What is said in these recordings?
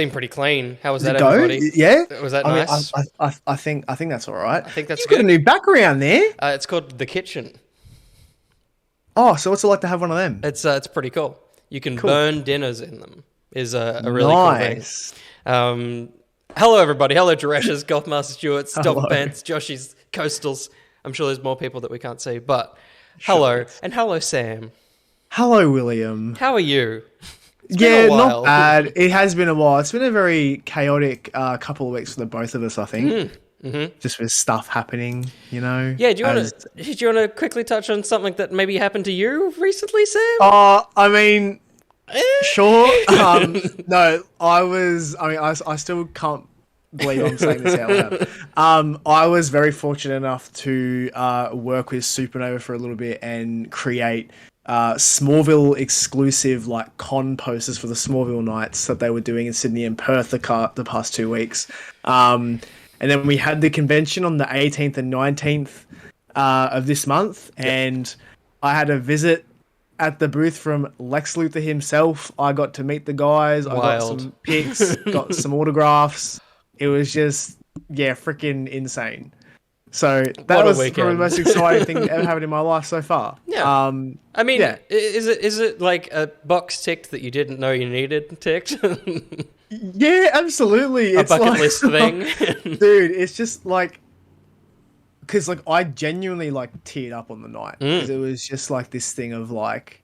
seemed pretty clean. How was Does that, it go? everybody? Yeah. Was that I mean, nice? I think that's all right. I think that's You've got a good. new background there. It's called The Kitchen. Oh, so what's it like to have one of them? It's pretty cool. You can Cool. burn dinners in them. Is a really cool thing. Nice. Hello, everybody. Hello, Jeresh's, Golfmaster Stewart's, Hello. Dog Pants, Joshy's, Coastals. I'm sure there's more people that we can't see, but hello. And hello, Sam. Hello, William. How are you? Yeah, been a while. not bad. It has been a while. It's been a very chaotic couple of weeks for the both of us, I think. Just with stuff happening, you know. Yeah, do you want to quickly touch on something that maybe happened to you recently, Sam? I mean, sure. No, I still can't believe I'm saying this out loud. I was very fortunate enough to work with Supernova for a little bit and create Smallville exclusive like con posters for the Smallville nights that they were doing in Sydney and Perth the past 2 weeks. And then we had the convention on the 18th and 19th of this month, and I had a visit at the booth from Lex Luthor himself. I got to meet the guys. I got some pics, got some autographs. It was just, freaking insane. So that was probably the most exciting thing that ever happened in my life so far. Yeah. I mean, is it like a box ticked that you didn't know you needed ticked? Yeah, absolutely. A bucket list thing. Dude, it's just like, because like I genuinely like teared up on the night because it was just like this thing of like,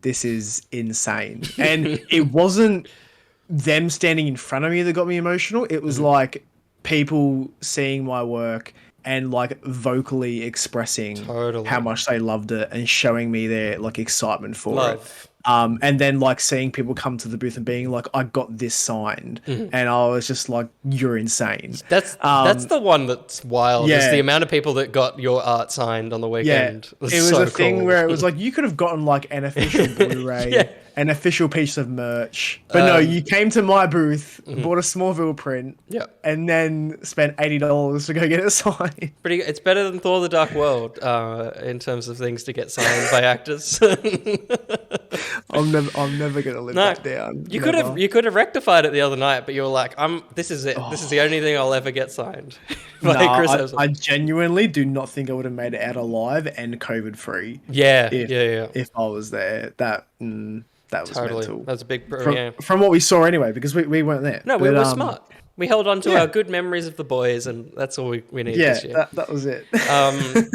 this is insane. And it wasn't them standing in front of me that got me emotional. It was like people seeing my work and like vocally expressing how much they loved it and showing me their like excitement for it. And then like seeing people come to the booth and being like, I got this signed. And I was just like, you're insane. That's the one that's wild. Yeah. Is the amount of people that got your art signed on the weekend. Yeah. It was so a thing cool. where it was like, you could have gotten like an official Blu-ray, an official piece of merch. But no, you came to my booth, bought a Smallville print, and then spent $80 to go get it signed. It's better than Thor: The Dark World in terms of things to get signed by actors. I'm never gonna live that down. You could have rectified it the other night, but you were like, this is it. This is the only thing I'll ever get signed. I genuinely do not think I would have made it out alive and COVID free. If I was there, that was mental. That was a big from what we saw anyway, because we weren't there. No, we were smart. We held on to our good memories of the boys, and that's all we need this year. Yeah, that was it.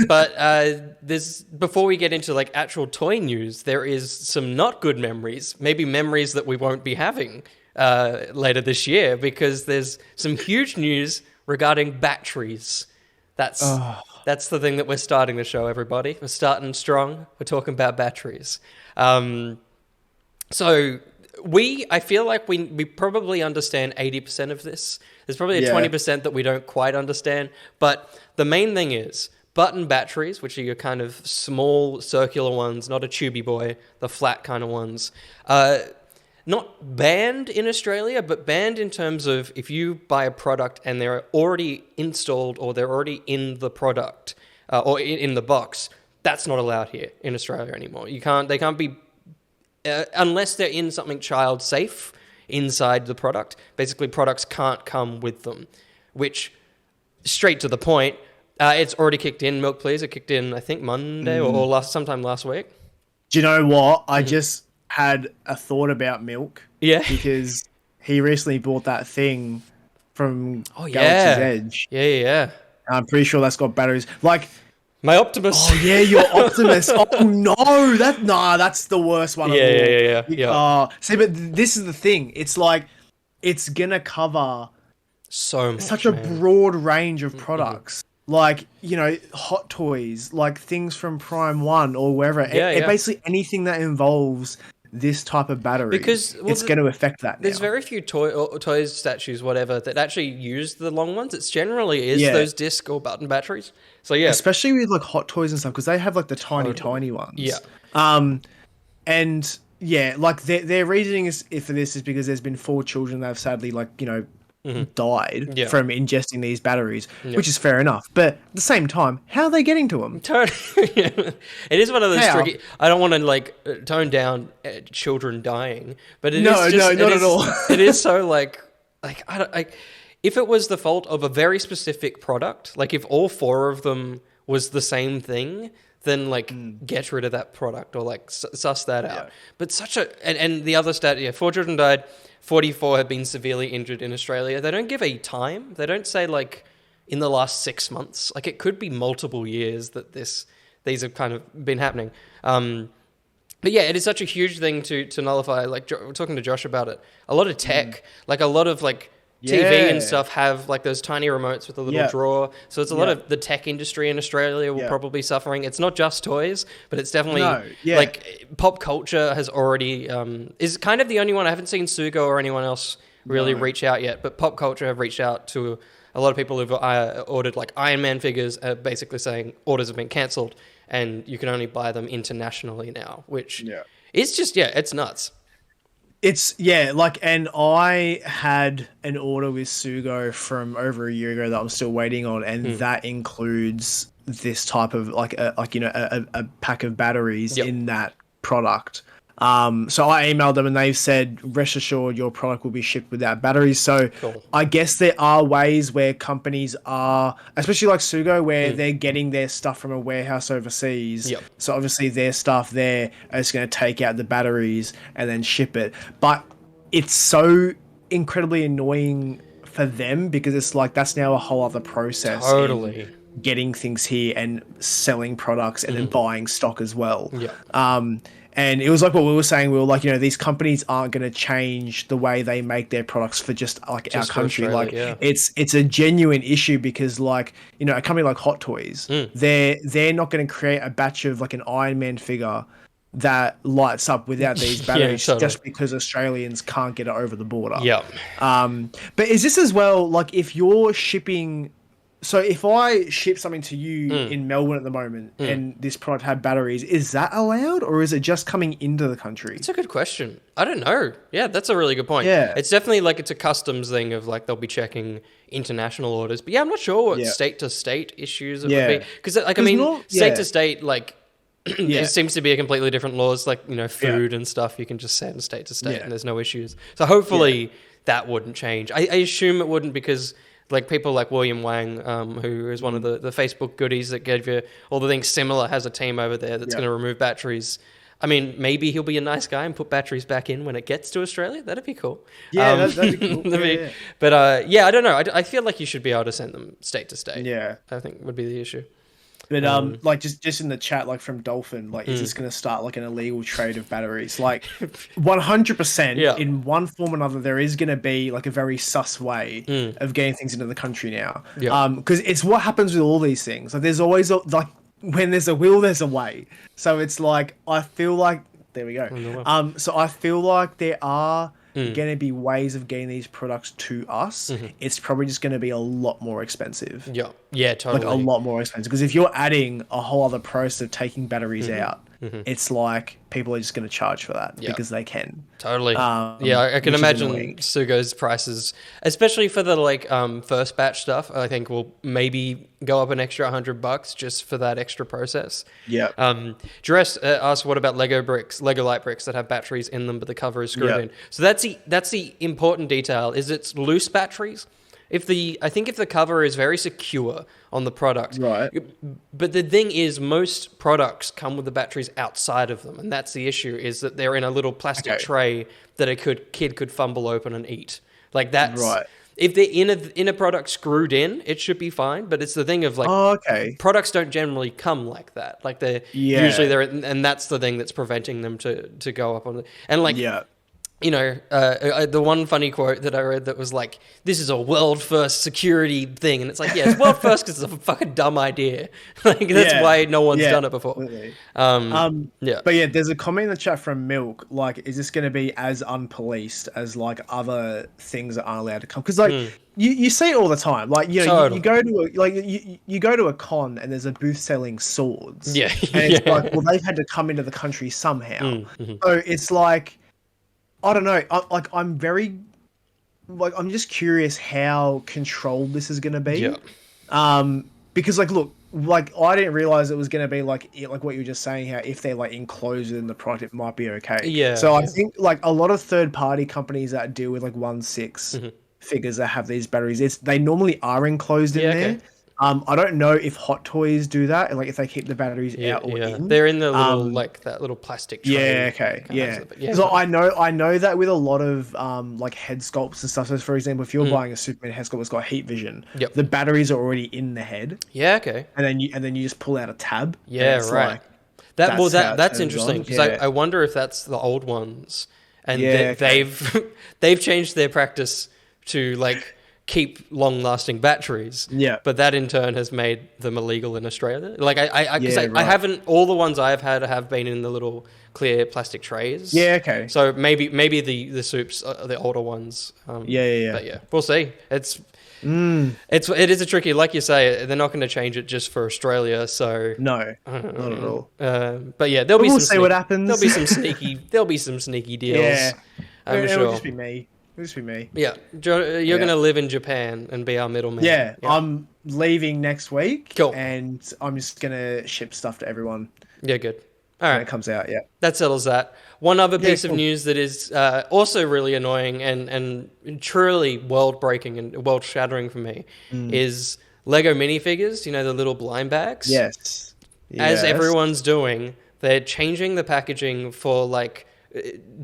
But before we get into like actual toy news, there is some not good memories, maybe memories that we won't be having later this year, because there's some huge news regarding batteries. That's the thing that we're starting the show, everybody. We're starting strong. We're talking about batteries. So I feel like we probably understand 80% of this. There's probably a 20% that we don't quite understand. But the main thing is button batteries, which are your kind of small circular ones, not a tubey boy, the flat kind of ones. Not banned in Australia, but banned in terms of if you buy a product and they're already installed or they're already in the product or in the box, that's not allowed here in Australia anymore. They can't be unless they're in something child safe inside the product. Basically, products can't come with them, which, straight to the point, it's already kicked in. Milk Please, it kicked in, I think, Monday or sometime last week. Do you know what? I just had a thought about Milk. Yeah. Because he recently bought that thing from Galaxy's Edge. Yeah. I'm pretty sure that's got batteries. Like... My Optimus. Oh yeah, your Optimus. Oh no, that's the worst one. Yeah. See, but this is the thing. It's like it's gonna cover such a broad range of products. Like, you know, Hot Toys, like things from Prime One or wherever. Basically anything that involves this type of battery, because it's going to affect that. There's very few toys, statues, whatever, that actually use the long ones. It's generally those disc or button batteries. So especially with like Hot Toys and stuff, because they have like the tiny ones. Yeah. And like their reasoning for this is because there's been 4 children that have sadly, like, you know, died Yeah. from ingesting these batteries, Yeah. which is fair enough. But at the same time, how are they getting to them? Totally. It is one of those How? tricky. I don't want to like tone down children dying, but it No, is just no, not at all. It is so like I don't like if it was the fault of a very specific product, like if all four of them was the same thing, then like get rid of that product or like suss that out. Yeah. But such a and the other stat, yeah, 4 children died, 44 have been severely injured in Australia. They don't give a time. They don't say like in the last 6 months. Like it could be multiple years that these have kind of been happening. But yeah, it is such a huge thing to nullify. Like we're talking to Josh about it. A lot of tech, like a lot of like TV and stuff have like those tiny remotes with a little drawer. So it's a lot of the tech industry in Australia will probably be suffering. It's not just toys, but it's definitely like pop culture has already is kind of the only one. I haven't seen Sugo or anyone else really reach out yet, but pop culture have reached out to a lot of people who've ordered like Iron Man figures, basically saying orders have been cancelled and you can only buy them internationally now, which is just, it's nuts. It's like, and I had an order with Sugo from over a year ago that I'm still waiting on, and that includes this type of like a pack of batteries in that product. So I emailed them and they've said, rest assured your product will be shipped without batteries. So cool. I guess there are ways where companies are, especially like Sugo, where they're getting their stuff from a warehouse overseas. Yep. So obviously their stuff there is going to take out the batteries and then ship it. But it's so incredibly annoying for them because it's like, that's now a whole other process. Totally. Getting things here and selling products and then buying stock as well. Yeah. And it was like what we were saying. We were like, these companies aren't going to change the way they make their products for just like our country. Like it's a genuine issue because like, a company like Hot Toys, they're not going to create a batch of like an Iron Man figure that lights up without these batteries just because Australians can't get it over the border. Yeah. But is this as well, like if you're shipping... So if I ship something to you in Melbourne at the moment and this product had batteries, is that allowed or is it just coming into the country? It's a good question. I don't know. Yeah, that's a really good point. Yeah. It's definitely like it's a customs thing of like they'll be checking international orders. But yeah, I'm not sure what state to state issues it would be. Because like, I mean, state to state, like it seems to be a completely different laws, like, food and stuff you can just send state to state and there's no issues. So hopefully that wouldn't change. I assume it wouldn't because... like people like William Wang, who is one of the Facebook goodies that gave you all the things similar, has a team over there that's going to remove batteries. I mean, maybe he'll be a nice guy and put batteries back in when it gets to Australia. That'd be cool. Yeah, that'd be cool. But I don't know. I feel like you should be able to send them state to state. Yeah. I think would be the issue. But like just in the chat, like from Dolphin, like is this going to start like an illegal trade of batteries? Like 100% in one form or another, there is going to be like a very sus way of getting things into the country now. Because it's what happens with all these things. Like there's always like when there's a will, there's a way. So it's like I feel like there we go. So I feel like there are going to be ways of getting these products to us. It's probably just going to be a lot more expensive. Yeah, totally. Like a lot more expensive. Because if you're adding a whole other process of taking batteries out, it's like people are just going to charge for that because they can. Totally. I can imagine Sugo's prices, especially for the like first batch stuff, I think will maybe go up an extra $100 just for that extra process. Yeah. Juress asked, what about Lego light bricks that have batteries in them, but the cover is screwed in? So that's the important detail. Is it's loose batteries? I think if the cover is very secure on the product, right? But the thing is, most products come with the batteries outside of them, and that's the issue. Is that they're in a little plastic tray that a kid could fumble open and eat. Like that's right. If they're in a product screwed in, it should be fine. But it's the thing of like, products don't generally come like that. Like usually they're, and that's the thing that's preventing them to go up on it. And like, the one funny quote that I read that was like, this is a world first security thing. And it's like, it's world first because it's a fucking dumb idea. Like that's why no one's done it before. But yeah, there's a comment in the chat from Milk, like, is this going to be as unpoliced as like other things that aren't allowed to come? Because like you see it all the time. Like, you go to you go to a con and there's a booth selling swords. And it's like, well, they've had to come into the country somehow. So it's like, I don't know. I'm very like I'm just curious how controlled this is going to be. Yeah. Because like, look, like I didn't realize it was going to be like what you were just saying, how if they're like enclosed in the product, it might be okay. Yeah. So I think like a lot of third party companies that deal with like 1.6 figures that have these batteries, they normally are enclosed in there. Okay. I don't know if Hot Toys do that, and like if they keep the batteries out or in. They're in the little like that little plastic tray. Yeah, okay, yeah. Yeah, Because I know that with a lot of like head sculpts and stuff. So for example, if you're buying a Superman head sculpt that's got heat vision, the batteries are already in the head. Yeah, okay. And then you just pull out a tab. Yeah, right. Like, that's interesting because I wonder if that's the old ones, and they've changed their practice to like keep long-lasting batteries. Yeah. But that in turn has made them illegal in Australia. Like I right. haven't, all the ones I've had have been in the little clear plastic trays. Yeah, okay. So maybe the soups are the older ones. Yeah. But yeah, we'll see. It is a tricky, like you say, they're not going to change it just for Australia. So no, not at all. But yeah, we'll see what happens. There'll be some sneaky deals. Yeah, I'm sure. It'll just be me. Yeah, you're going to live in Japan and be our middleman. Yeah, I'm leaving next week. Cool. And I'm just going to ship stuff to everyone. Yeah, good. All right. When it comes out, yeah. That settles that. One other piece of news that is also really annoying and truly world-breaking and world-shattering for me is Lego minifigures, you know, the little blind bags? Yes. As everyone's doing, they're changing the packaging for, like,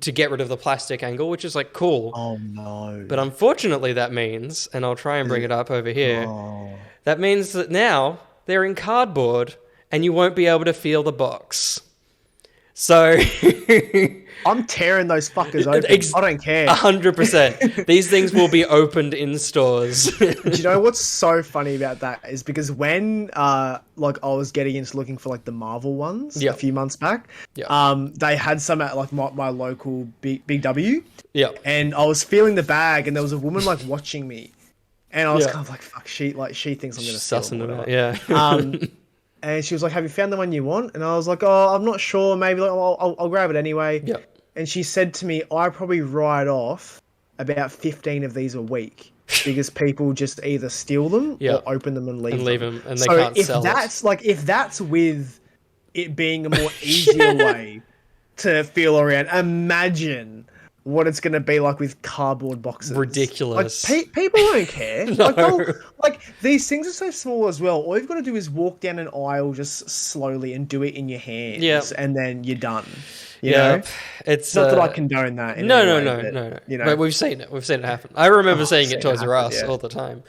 to get rid of the plastic angle, which is, like, cool. Oh, no. But unfortunately that means, and I'll try and bring it up over here, that means that now they're in cardboard and you won't be able to feel the box. So I'm tearing those fuckers open. I don't care. 100%. These things will be opened in stores. Do you know what's so funny about that is because when like I was getting into looking for like the Marvel ones a few months back, they had some at like my local Big W. Yeah. And I was feeling the bag and there was a woman like watching me. And I was kind of like, fuck, she thinks I'm gonna steal them. Yeah. And she was like, have you found the one you want? And I was like, oh, I'm not sure. Maybe like, I'll grab it anyway. Yeah. And she said to me, I probably write off about 15 of these a week because people just either steal them or open them and leave them. And they can't sell if that's with it being a more easier way to feel around, imagine what it's going to be like with cardboard boxes. Ridiculous. Like, people won't care. No. Like these things are so small as well. All you've got to do is walk down an aisle just slowly and do it in your hands, and then you're done. You know? It's not that I condone that. No. You know, but we've seen it. We've seen it happen. I remember seeing it Toys R Us all the time.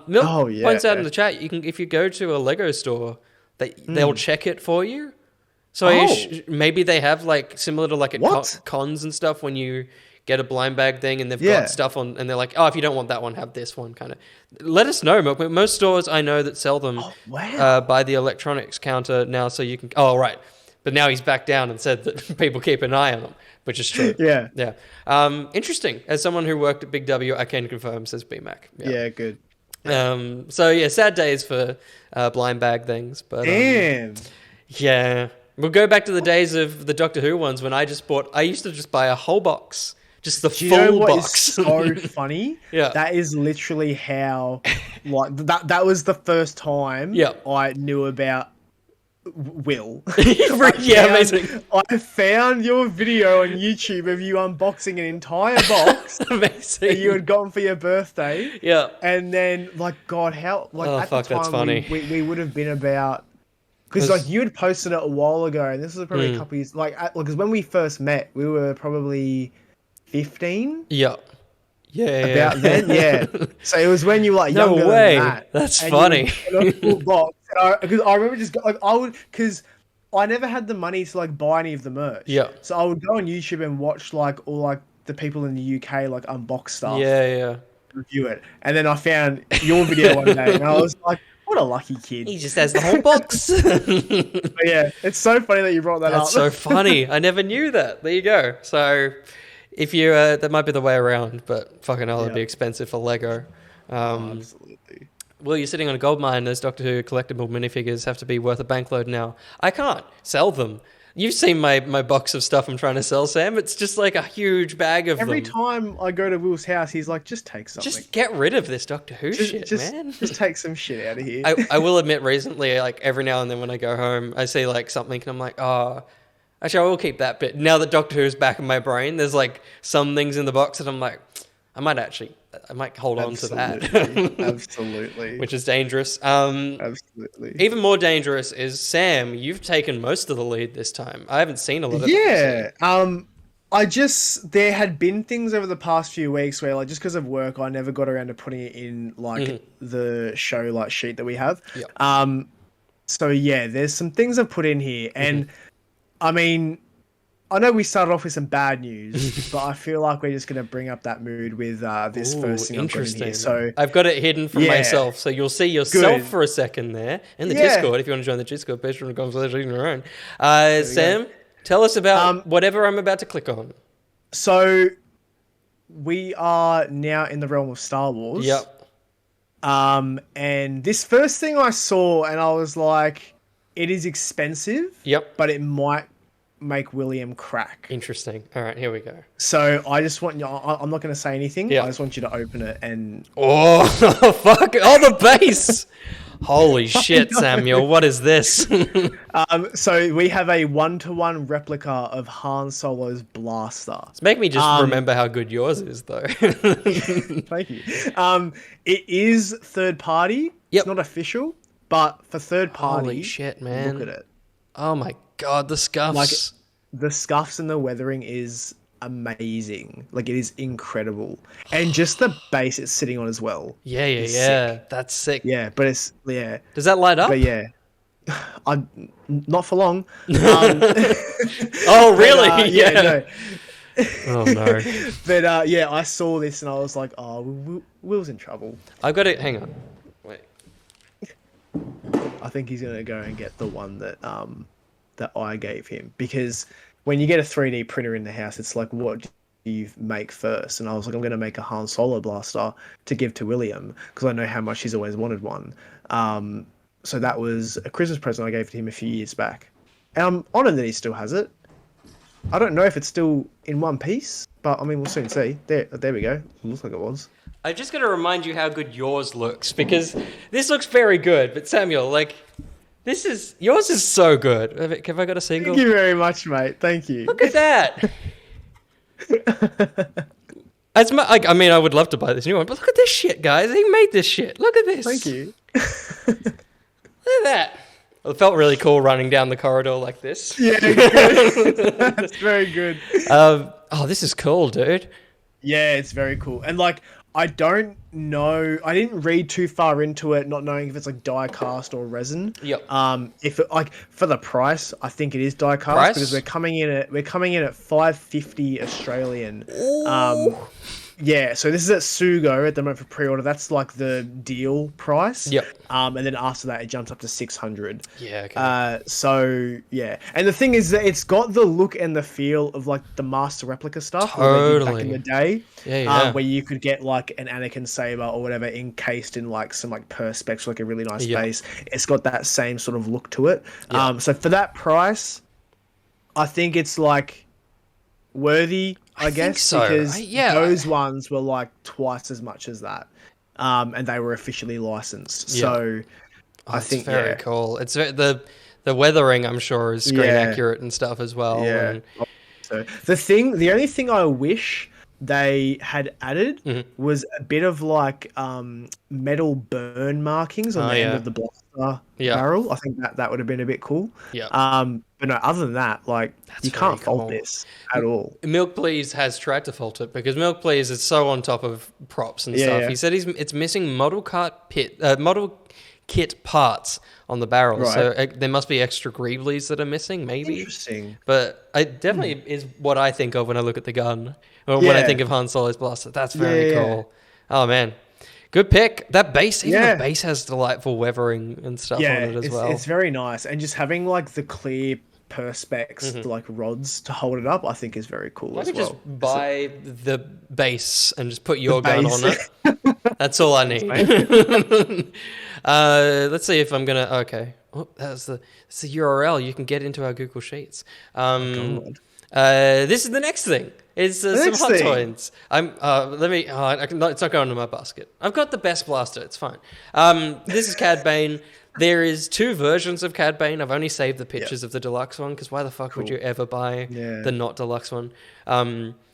Milk points out in the chat. You can, if you go to a Lego store, they'll check it for you. So maybe they have like similar to like at cons and stuff when you get a blind bag thing and they've got stuff on and they're like, oh, if you don't want that one, have this one kind of. Let us know. Most stores I know that sell them by the electronics counter now, so you can. Oh, right. But now he's back down and said that people keep an eye on them, which is true. Yeah. Interesting. As someone who worked at Big W, I can confirm, says BMAC. Yeah, good. So yeah, sad days for blind bag things, but damn. Yeah. We'll go back to the days of the Doctor Who ones when I used to just buy a whole box, just the full box. Is so funny? That is literally how, like, that was the first time I knew about Will. Amazing. I found your video on YouTube of you unboxing an entire box amazing that you had gotten for your birthday. Yeah. And then, like, God, how, like, at the time, that's funny. We would have been about... Because like you had posted it a while ago, and this was probably a couple years. Because when we first met, we were probably 15. Yeah. About then, So it was when you were like younger than that. That's funny. Because I remember just because I never had the money to like buy any of the merch. Yeah. So I would go on YouTube and watch like all like the people in the UK like unbox stuff. Yeah. Review it, and then I found your video one day, and I was like, what a lucky kid. He just has the whole box. But yeah, it's so funny that you brought that up. That's so funny. I never knew that. There you go. So if you, that might be the way around, but fucking hell, it'd be expensive for Lego. Absolutely. Well, you're sitting on a gold mine. Those Doctor Who collectible minifigures have to be worth a bankload now. I can't sell them. You've seen my box of stuff I'm trying to sell, Sam. It's just like a huge bag of Every them. time I go to Will's house, he's like, just take something. Just get rid of this Doctor Who shit, man. Just take some shit out of here. I will admit, recently, like every now and then when I go home, I see like something and I'm like, oh, actually, I will keep that bit. Now that Doctor Who's back in my brain, there's like some things in the box that I'm like, I might hold on to that. Absolutely. Which is dangerous. Absolutely. Even more dangerous is Sam. You've taken most of the lead this time. I haven't seen a lot of it. There had been things over the past few weeks where, like, just because of work, I never got around to putting it in like the show like sheet that we have. Yep. So yeah, there's some things I've put in here, and I mean, I know we started off with some bad news, but I feel like we're just going to bring up that mood with this first thing I'm putting here. So I've got it hidden from myself, so you'll see yourself for a second there in the Discord. If you want to join the Discord, patreon.com/on your own. Sam, tell us about whatever I'm about to click on. So we are now in the realm of Star Wars. Yep. And this first thing I saw, and I was like, it is expensive. Yep. But it might make William crack. Interesting. All right, here we go. So I just want you, I'm not going to say anything. I just want you to open it and... Oh, fuck. Oh, the base. Holy shit, Samuel. What is this? So we have a 1-to-1 replica of Han Solo's blaster. It's making me just remember how good yours is, though. Thank you. It is third party. It's not official, but for third party... Holy shit, man. Look at it. Oh my god, the scuffs. Like, the scuffs and the weathering is amazing. Like, it is incredible. And just the base it's sitting on as well. Yeah. Sick. That's sick. Yeah, but it's... Yeah. Does that light up? But yeah. Not for long. Oh, really? But, yeah, no. Oh, no. But I saw this and I was like, oh, Will's in trouble. I've got it. Hang on. Wait. I think he's going to go and get the one that that I gave him, because when you get a 3D printer in the house, it's like, what do you make first? And I was like, I'm going to make a Han Solo blaster to give to William, because I know how much he's always wanted one. So that was a Christmas present I gave to him a few years back. And I'm honoured that he still has it. I don't know if it's still in one piece, but I mean, we'll soon see. There we go. It looks like it was. I just got to remind you how good yours looks, because this looks very good. But Samuel, like, yours is so good. Have I got a single? Thank you very much, mate. Thank you. Look at that. I mean, I would love to buy this new one, but look at this shit, guys. He made this shit. Look at this. Thank you. Look at that. It felt really cool running down the corridor like this. Yeah, good. That's very good. Oh, this is cool, dude. Yeah, it's very cool. And like, I don't know, I didn't read too far into it, not knowing if it's like die cast or resin. Yep. If it, like, for the price, I think it is die cast, because we're coming in at $550 Australian. Ooh. Yeah, so this is at Sugo at the moment for pre-order. That's like the deal price. Yep. And then after that, it jumps up to 600. Yeah. Okay. So yeah, and the thing is that it's got the look and the feel of like the Master Replica stuff Totally. back in the day. Yeah. Where you could get like an Anakin saber or whatever encased in like some like perspex, like a really nice base. It's got that same sort of look to it. So for that price, I think it's like worthy. I guess so. Because those ones were like twice as much as that, and they were officially licensed. Yeah. So I think very cool. It's the weathering, I'm sure, is screen accurate and stuff as well. Yeah. And... So the only thing I wish they had added was a bit of like metal burn markings on the end of the blaster barrel. I think that would have been a bit cool. Yeah. But no, other than that, like, you can't fault this at all. Milk Please has tried to fault it, because Milk Please is so on top of props and stuff. He said it's missing model kit parts on the barrel, so there must be extra greeblies that are missing, maybe. Interesting. But it definitely is what I think of when I look at the gun, or when I think of Han Solo's blaster. That's very cool. Oh man. Good pick. That base, even the base has delightful weathering and stuff on it as well. It's very nice. And just having like the clear perspex like rods to hold it up, I think is very cool as well. Just buy the base and just put your gun on it. That's all I need. Let's see if I'm gonna. Okay, that's the URL. You can get into our Google Sheets. God. This is the next thing. It's some hot toys. Let me. It's not going to my basket. I've got the best blaster. It's fine. This is Cad Bane. There is 2 versions of Cad Bane. I've only saved the pictures of the deluxe one because why the fuck would you ever buy the not deluxe one?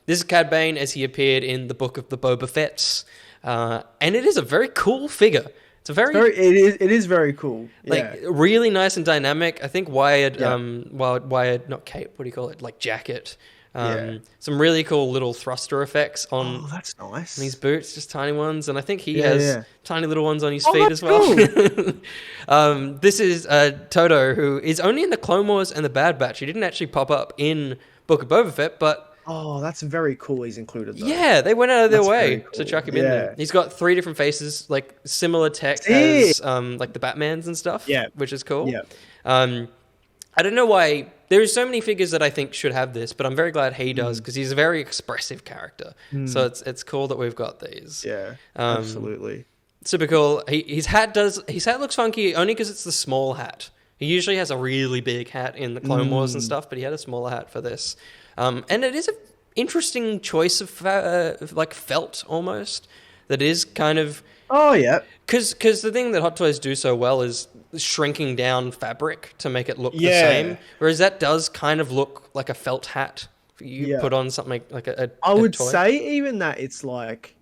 This is Cad Bane as he appeared in the Book of the Boba Fett's, and it is a very cool figure. It is very cool. Like really nice and dynamic. I think wired, not cape. What do you call it? Like jacket. Some really cool little thruster effects on. Oh, that's nice. On his boots, just tiny ones, and I think he has tiny little ones on his feet as well. Cool. This is Toto, who is only in the Clone Wars and the Bad Batch. He didn't actually pop up in Book of Boba Fett, but. Oh, that's very cool. He's included though. Yeah, they went out of their way to chuck him in there. He's got 3 different faces, like similar tech as like the Batmans and stuff. Yeah, which is cool. Yeah. I don't know why. There are so many figures that I think should have this, but I'm very glad he does because he's a very expressive character. So it's cool that we've got these. Yeah, absolutely. Super cool. His hat looks funky only because it's the small hat. He usually has a really big hat in the Clone Wars and stuff, but he had a smaller hat for this. And it is an interesting choice of like felt almost that is kind of... Oh, yeah. Because the thing that Hot Toys do so well is shrinking down fabric to make it look the same. Whereas that does kind of look like a felt hat. You put on something like a I would toy. say even that it's like...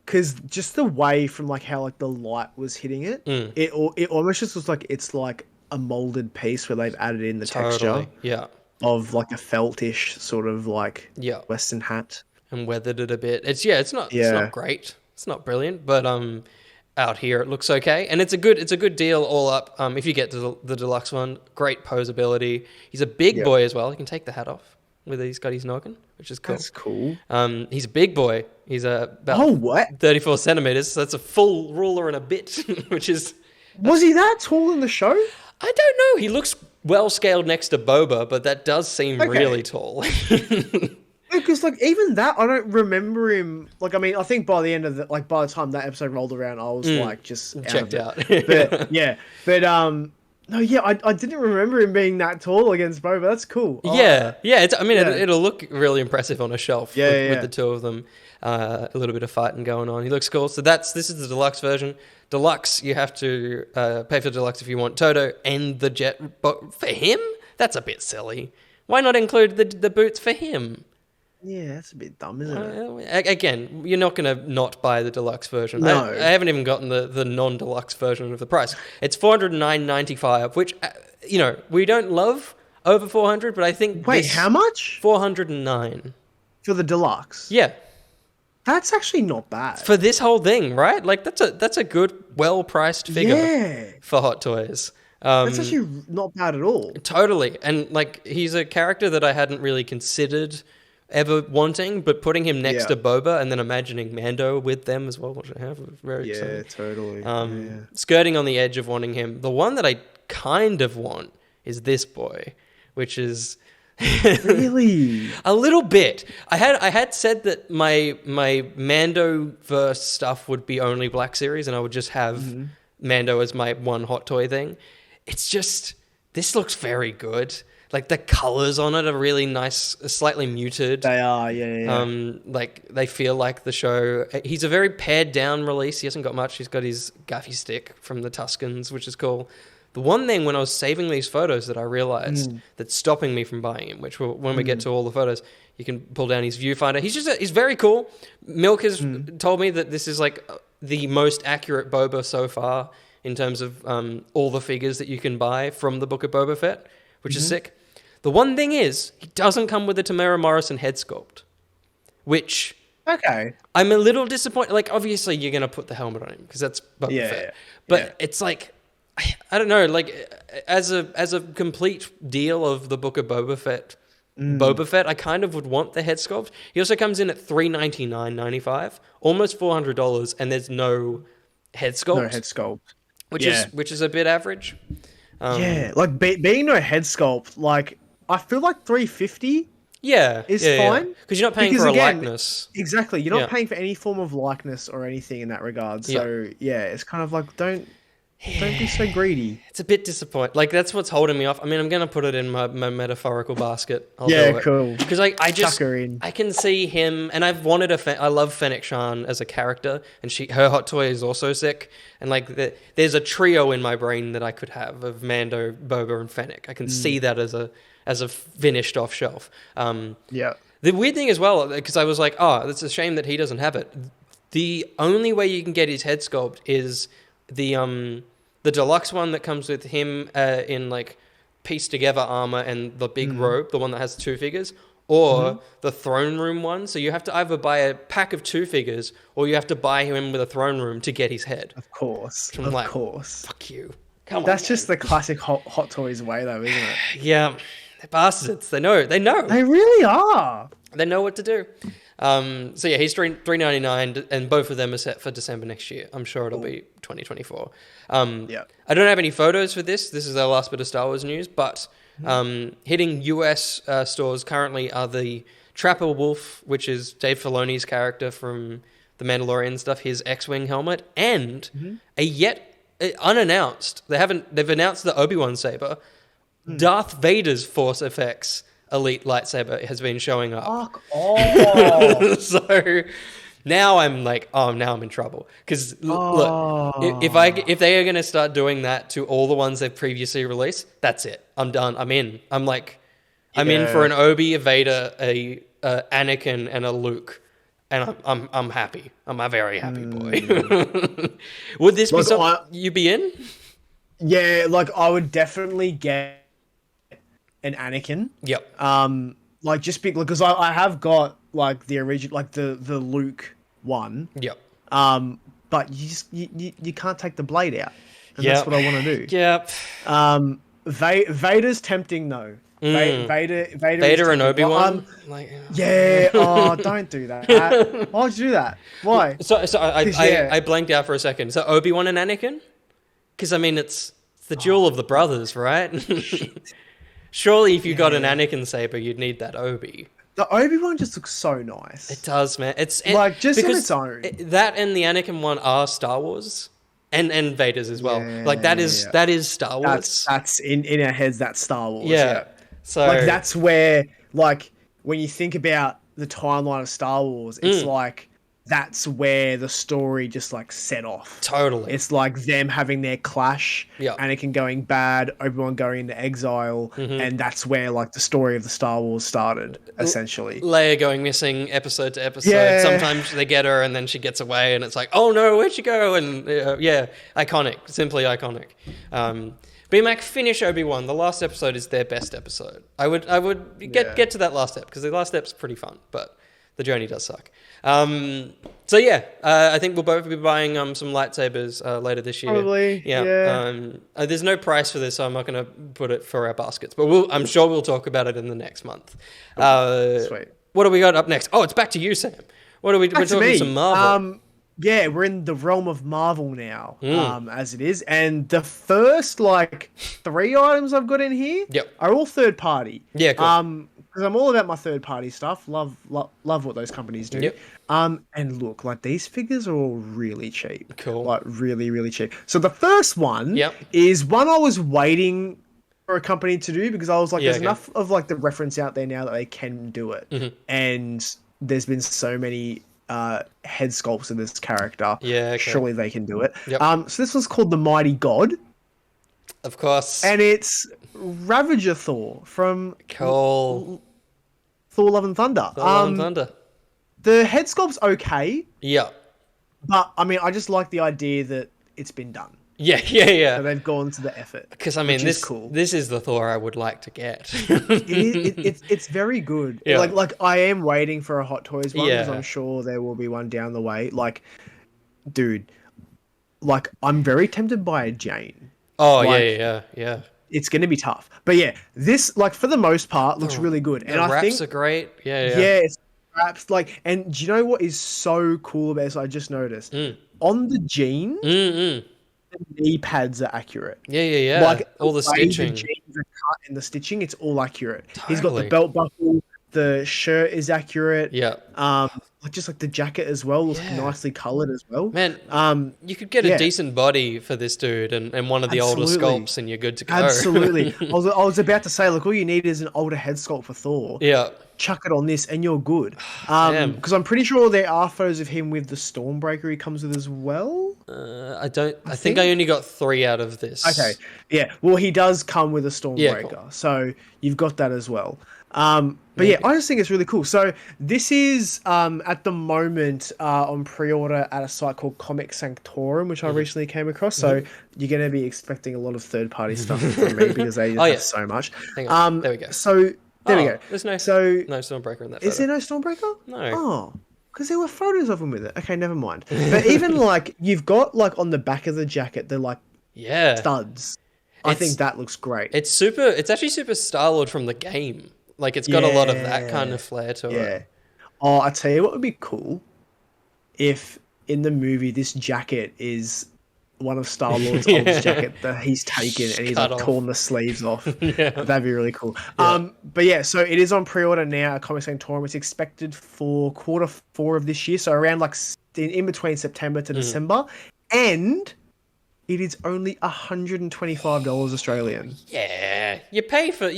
Because just the way from like how like the light was hitting it, it almost just looks like it's like a molded piece where they've added in the texture. Yeah. Of like a feltish sort of like Western hat. And weathered it a bit. It's not great. It's not brilliant, but out here it looks okay. And it's a good deal all up. If you get to the deluxe one, great posability. He's a big boy as well. He can take the hat off with he's got his noggin, which is cool. That's cool. He's a big boy. He's about 34 centimeters. So that's a full ruler and a bit, which is... Was he that tall in the show? I don't know. He looks well scaled next to Boba, but that does seem really tall. Because like even that, I don't remember him. Like I mean, I think by the end of by the time that episode rolled around, I was like just checked out. But no, I didn't remember him being that tall against Boba. That's cool. It'll look really impressive on a shelf with the 2 of them. A little bit of fighting going on. He looks cool. So this is the deluxe version. Deluxe, you have to pay for deluxe if you want Toto and the jet. But for him, that's a bit silly. Why not include the boots for him? Yeah, that's a bit dumb, isn't it? Again, you're not going to not buy the deluxe version. No. I haven't even gotten the non-deluxe version of the price. It's $409.95, which, we don't love over 400, but I think... Wait, how much? $409. For the deluxe? Yeah. That's actually not bad. For this whole thing, right? Like, that's a good, well-priced figure for Hot Toys. That's actually not bad at all. Totally. And, like, he's a character that I hadn't really considered ever wanting, but putting him next to Boba and then imagining Mando with them as well, which I have, very exciting. Yeah, totally. Skirting on the edge of wanting him. The one that I kind of want is this boy, which is... Really? A little bit. I had said that my Mando verse stuff would be only Black Series and I would just have Mando as my one hot toy thing. It's just, this looks very good. Like the colors on it are really nice, slightly muted. They are, yeah. Like they feel like the show. He's a very pared down release. He hasn't got much. He's got his gaffy stick from the Tuscans, which is cool. The one thing when I was saving these photos that I realized that's stopping me from buying him, which when we get to all the photos, you can pull down his viewfinder. He's very cool. Milk has told me that this is like the most accurate Boba so far in terms of all the figures that you can buy from the Book of Boba Fett, which is sick. The one thing is, he doesn't come with a Tamara Morrison head sculpt, which I'm a little disappointed. Like, obviously, you're going to put the helmet on him because that's Boba Fett. But it's like, I don't know, like, as a complete deal of the Book of Boba Fett, I kind of would want the head sculpt. He also comes in at $399.95, almost $400, and there's no head sculpt. No head sculpt. Which is a bit average. Like being no head sculpt, like I feel like $350 is fine because you're not paying for a likeness. Exactly, you're not paying for any form of likeness or anything in that regard. So it's kind of like Don't be so greedy. It's a bit disappointing. Like, that's what's holding me off. I mean, I'm going to put it in my metaphorical basket. I'll do it. Cool. Because I just, Chuck her in. I can see him, and I've wanted I love Fennec Shan as a character, and her hot toy is also sick. And like, there's a trio in my brain that I could have of Mando, Boba, and Fennec. I can see that as a finished off shelf. Yeah. The weird thing as well, because I was like, oh, it's a shame that he doesn't have it. The only way you can get his head sculpt is the deluxe one that comes with him in like pieced together armor and the big robe, the one that has 2 figures, or the throne room one. So you have to either buy a pack of 2 figures, or you have to buy him with a throne room to get his head. Of course. Of course. Fuck you. Come on. That's just the classic Hot Toys way, though, isn't it? Yeah. They're bastards. They know. They really are. They know what to do. So yeah, he's $3.99, and both of them are set for December next year. I'm sure it'll be 2024. Yeah. I don't have any photos for this. This is our last bit of Star Wars news, but hitting US stores currently are the Trapper Wolf, which is Dave Filoni's character from the Mandalorian stuff, his X-Wing helmet, and a yet unannounced. They've announced the Obi-Wan saber. Darth Vader's Force FX Elite lightsaber has been showing up. Fuck off. So now I'm like, now I'm in trouble. Because look, if they are going to start doing that to all the ones they've previously released, that's it. I'm done. I'm in. I'm in for an Obi, a Vader, a Anakin, and a Luke. And I'm happy. I'm a very happy boy. Would this be something you'd be in? Yeah, like I would definitely get an Anakin. Yep. Like just because I have got like the original, like the Luke one. Yep. But you can't take the blade out. And that's what I want to do. Yep. Vader's tempting though. Vader and Obi-Wan. Yeah. Oh, don't do that. Why'd you do that? Why? So I blanked out for a second. So Obi-Wan and Anakin? Because I mean, it's the duel of the brothers, right? Surely, if you got an Anakin saber, you'd need that Obi. The Obi-Wan just looks so nice. It does, man. It's like just on its own. That and the Anakin one are Star Wars, and Vader's as well. Like that is Star Wars. That's in our heads. That's Star Wars. Yeah. So like that's where like when you think about the timeline of Star Wars, it's like that's where the story just like set off. Totally. It's like them having their clash, Anakin going bad, Obi-Wan going into exile, and that's where like the story of the Star Wars started, essentially. Leia going missing episode to episode. Yeah. Sometimes they get her and then she gets away and it's like, oh no, where'd she go? And iconic, simply iconic. BMAC, finish Obi-Wan. The last episode is their best episode. I would get to that last step because the last step's pretty fun, but the journey does suck. I think we'll both be buying some lightsabers later this year. Probably. Yeah. There's no price for this, so I'm not going to put it for our baskets, but I'm sure we'll talk about it in the next month. Sweet. What do we got up next? Oh, it's back to you, Sam. We're talking some Marvel. Yeah, we're in the realm of Marvel now, as it is. And the first, 3 items I've got in here are all third party. Yeah, cool. Because I'm all about my third party stuff. Love what those companies do. Yep. And look, these figures are all really cheap. Cool. Really, really cheap. So the first one is one I was waiting for a company to do because I was like, there's enough of the reference out there now that they can do it. Mm-hmm. And there's been so many head sculpts of this character. Yeah, okay. Surely they can do it. Yep. So this one's called the Mighty God. Of course. And it's Ravager Thor from Thor Love and Thunder. Love and Thunder. The head sculpt's okay. Yeah. But, I mean, I just like the idea that it's been done. Yeah. So they've gone to the effort. Because, I mean, this is the Thor I would like to get. It's very good. Yeah. Like I am waiting for a Hot Toys one because Yeah. I'm sure there will be one down the way. Dude, I'm very tempted by a Jane. Oh, yeah. It's going to be tough. But yeah, this, for the most part, looks really good. And I think wraps are great. Yeah. Yeah, it's wraps. And do you know what is so cool about this? I just noticed. On the jeans, the knee pads are accurate. Yeah. All the stitching. The jeans are cut and the stitching, it's all accurate. Totally. He's got the belt buckle. The shirt is accurate. Yeah. just like the jacket as well looks nicely colored as well. Man, you could get a yeah. decent body for this dude and one of the older Absolutely. sculpts, and you're good to go. Absolutely. I was about to say, like, all you need is an older head sculpt for Thor. Yeah. Chuck it on this and you're good. Damn. Because I'm pretty sure there are photos of him with the Stormbreaker he comes with as well. I think I only got 3 out of this. Okay. Yeah. Well, he does come with a Stormbreaker. Yeah, cool. So you've got that as well. But yeah, I just think it's really cool. So this is at the moment on pre-order at a site called Comic Sanctorum, which I recently came across. So you're going to be expecting a lot of third-party stuff from me because they have so much. Hang on. There we go. So there we go. There's no Stormbreaker in that photo. Is there no Stormbreaker? No. Oh, because there were photos of him with it. Okay, never mind. But even like you've got like on the back of the jacket, they're like studs. I think that looks great. It's actually super Star-Lord from the game. Like, it's got a lot of that kind of flair to it. Oh, I tell you what would be cool if in the movie this jacket is one of Star-Lord's old jacket that he's taken and he's like torn the sleeves off. That'd be really cool. But yeah, so it is on pre-order now at Comic Sanctorum. It's expected for Q4 of this year, so around like in between September to December, and it is only $125 Australian. Yeah, you're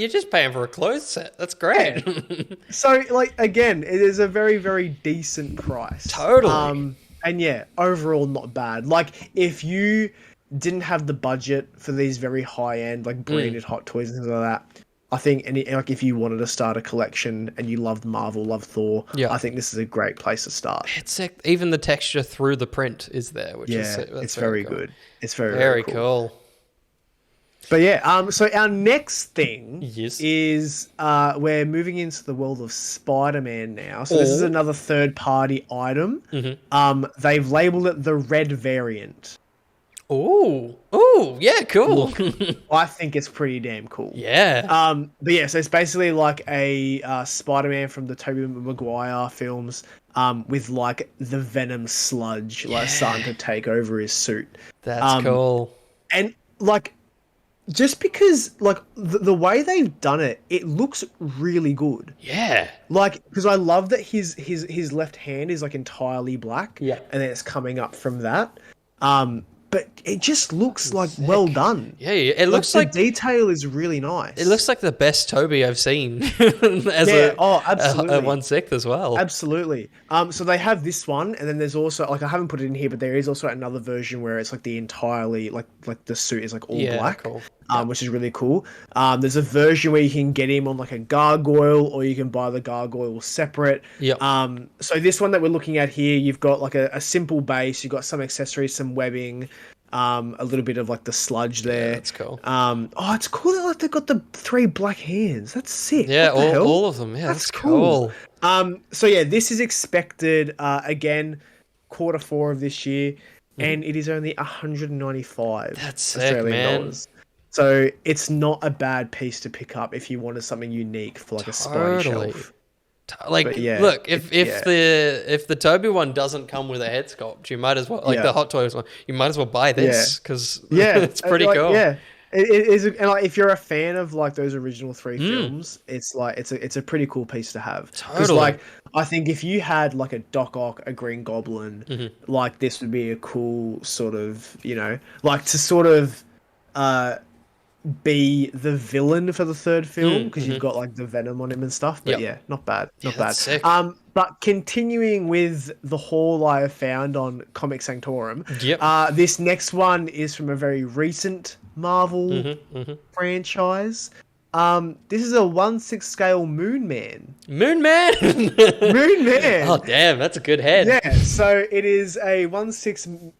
just paying for a clothes set. That's great. Yeah. So, like, again, it is a very, very decent price. Totally. And yeah, overall not bad. Like, if you didn't have the budget for these very high end, like branded Hot Toys and things like that, I think like if you wanted to start a collection and you loved Marvel, loved Thor, I think this is a great place to start. It's sick. Even the texture through the print is there, which is sick. It's very cool. Good. It's very cool. cool. But yeah, so our next thing is we're moving into the world of Spider-Man now. So this is another third-party item. They've labeled it the red variant. Oh, yeah, cool. Look, I think it's pretty damn cool. Yeah. But yeah, so it's basically like a Spider-Man from the Tobey Maguire films, with like the Venom sludge like starting to take over his suit. That's cool. And like, just because like the way they've done it, it looks really good. Yeah. Like, because I love that his left hand is like entirely black. Yeah. And then it's coming up from that. But it just looks like well done. Yeah, it looks like the detail is really nice. It looks like the best Toby I've seen as absolutely. a 1/6 as well. Absolutely. So they have this one, and then there's also like I haven't put it in here, but there is also another version where it's like the entirely like the suit is like all black, cool. Which is really cool. There's a version where you can get him on like a gargoyle, or you can buy the gargoyle separate. So this one that we're looking at here, you've got like a simple base, you've got some accessories, some webbing, a little bit of like the sludge there. That's cool. It's cool that like they've got the 3 black hands. That's sick. Yeah, all of them. Yeah, that's cool. So yeah, this is expected again Q4 of this year, and it is only 195. That's sick, Australian dollars. So it's not a bad piece to pick up if you wanted something unique for like a Spidey shelf. Like, look, if the Toby one doesn't come with a head sculpt, you might as well the Hot Toys one. You might as well buy this because it's pretty cool. Yeah, it is. And like, if you're a fan of like those original 3 films, it's like it's a pretty cool piece to have. Because like I think if you had like a Doc Ock, a Green Goblin, like this would be a cool sort of like to sort of be the villain for the 3rd film because you've got like the Venom on him and stuff. But not bad, not bad. Sick. But continuing with the haul I have found on Comic Sanctorum, this next one is from a very recent Marvel franchise. This is a 1/6 scale Moon Man. Moon Man. Moon Man. Oh damn, that's a good head. Yeah, so it is a 1/6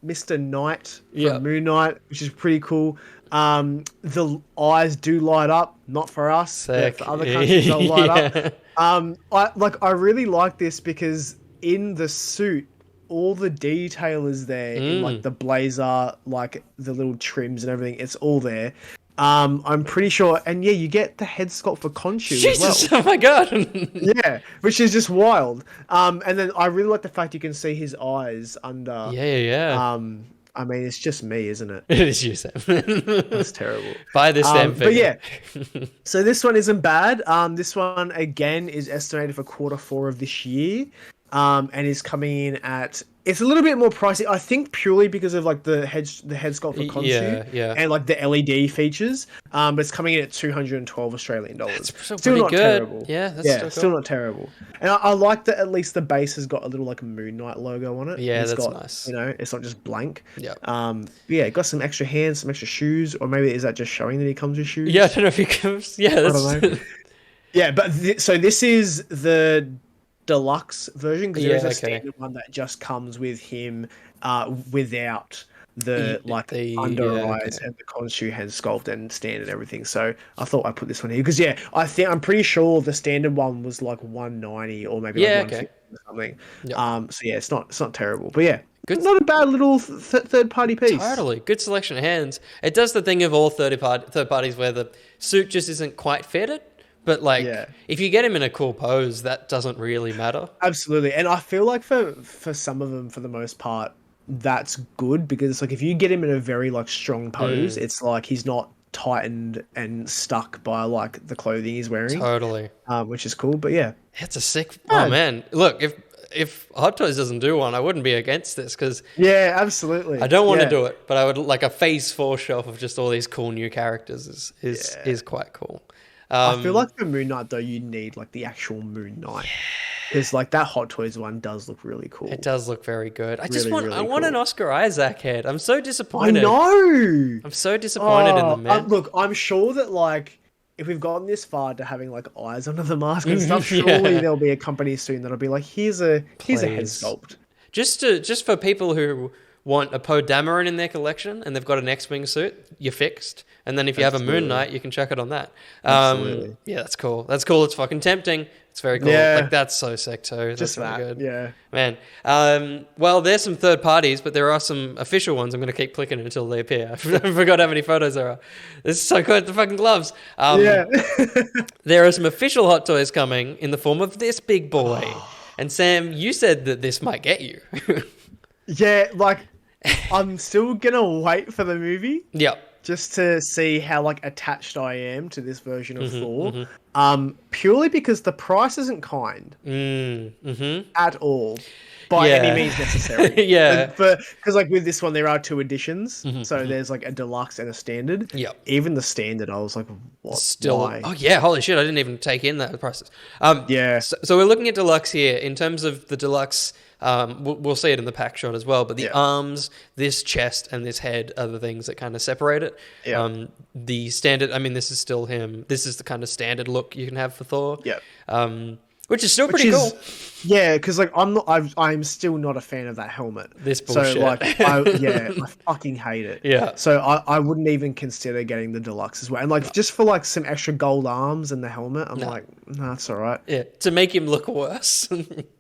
Mr. Knight from Moon Knight, which is pretty cool. The eyes do light up, not for us, but for other countries they'll light up. I really like this because in the suit, all the detail is there in like the blazer, like the little trims and everything. It's all there. I'm pretty sure, and you get the head sculpt for Khonshu as well. Oh my god! Yeah, which is just wild. And then I really like the fact you can see his eyes under. Yeah. I mean, it's just me, isn't it? It is you, Sam. That's terrible. Buy this damn figure. But yeah, so this one isn't bad. This one, again, is estimated for Q4 of this year. and is coming in at. It's a little bit more pricey, I think, purely because of like the head sculpt for Khonshu Yeah. and like the LED features. But it's coming in at 212 Australian dollars. That's still Still pretty not good. terrible. Yeah, that's Yeah, still cool. not terrible. And I like that at least the base has got a little like Moon Knight logo on it. Yeah, It's that's got, nice. You know, it's not just blank. Yeah. Yeah, it got some extra hands, some extra shoes, or maybe is that just showing that he comes with shoes? Yeah, I don't know if he comes. Yeah, I that's. don't know. Yeah, but so this is the deluxe version because there is a standard one that just comes with him without the under eyes and the Khonshu hand sculpt and standard everything. So I thought I'd put this one here because I'm pretty sure the standard one was like 190 or maybe like 150 or something. Yep. So yeah, it's not terrible, but yeah. Good. Not a bad little third-party piece. Totally. Good selection of hands. It does the thing of all third parties where the suit just isn't quite fitted. But, like, if you get him in a cool pose, that doesn't really matter. Absolutely. And I feel like for some of them, for the most part, that's good because it's like if you get him in a very, like, strong pose, it's like he's not tightened and stuck by, like, the clothing he's wearing. Totally. Which is cool. But, yeah. It's a sick... Oh, man. Look, if Hot Toys doesn't do one, I wouldn't be against this because... Yeah, absolutely. I don't want to do it, but I would... Like, a Phase 4 shelf of just all these cool new characters is quite cool. I feel like for Moon Knight, though, you need, like, the actual Moon Knight. Because, like, that Hot Toys one does look really cool. It does look very good. I want an Oscar Isaac head. I'm so I disappointed. know! I'm so disappointed in them, man. Look, I'm sure that, like, if we've gotten this far to having, like, eyes under the mask and stuff, surely there'll be a company soon that'll be like, here's a head sculpt. Just for people who want a Poe Dameron in their collection and they've got an X-Wing suit, you're fixed. And then if you have a Moon Knight, you can chuck it on that. Yeah, that's cool. That's cool. It's fucking tempting. It's very cool. Yeah. Like, that's so sick too. That's Just really that, good. yeah. Man. Well, there's some third parties, but there are some official ones. I'm going to keep clicking until they appear. I forgot how many photos there are. This is so good. The fucking gloves. There are some official Hot Toys coming in the form of this big boy. And Sam, you said that this might get you. Yeah, like, I'm still going to wait for the movie. Yep. Just to see how like attached I am to this version of Thor, purely because the price isn't kind at all by any means necessary. But because like with this one there are two editions, so there's like a deluxe and a standard. Yep. Even the standard, I was like, what? Still, why? oh yeah, holy shit! I didn't even take in that prices. Yeah. So we're looking at deluxe here. In terms of the deluxe, we'll see it in the pack shot as well. But the arms, this chest, and this head are the things that kind of separate it. Yeah. The standard. I mean, this is still him. This is the kind of standard look you can have for Thor. Yeah. Which is still pretty cool. Yeah, because like I'm still not a fan of that helmet. This bullshit. So like, I fucking hate it. Yeah. So I wouldn't even consider getting the deluxe as well. And like just for like some extra gold arms and the helmet, I'm like, no, that's all right. Yeah, to make him look worse,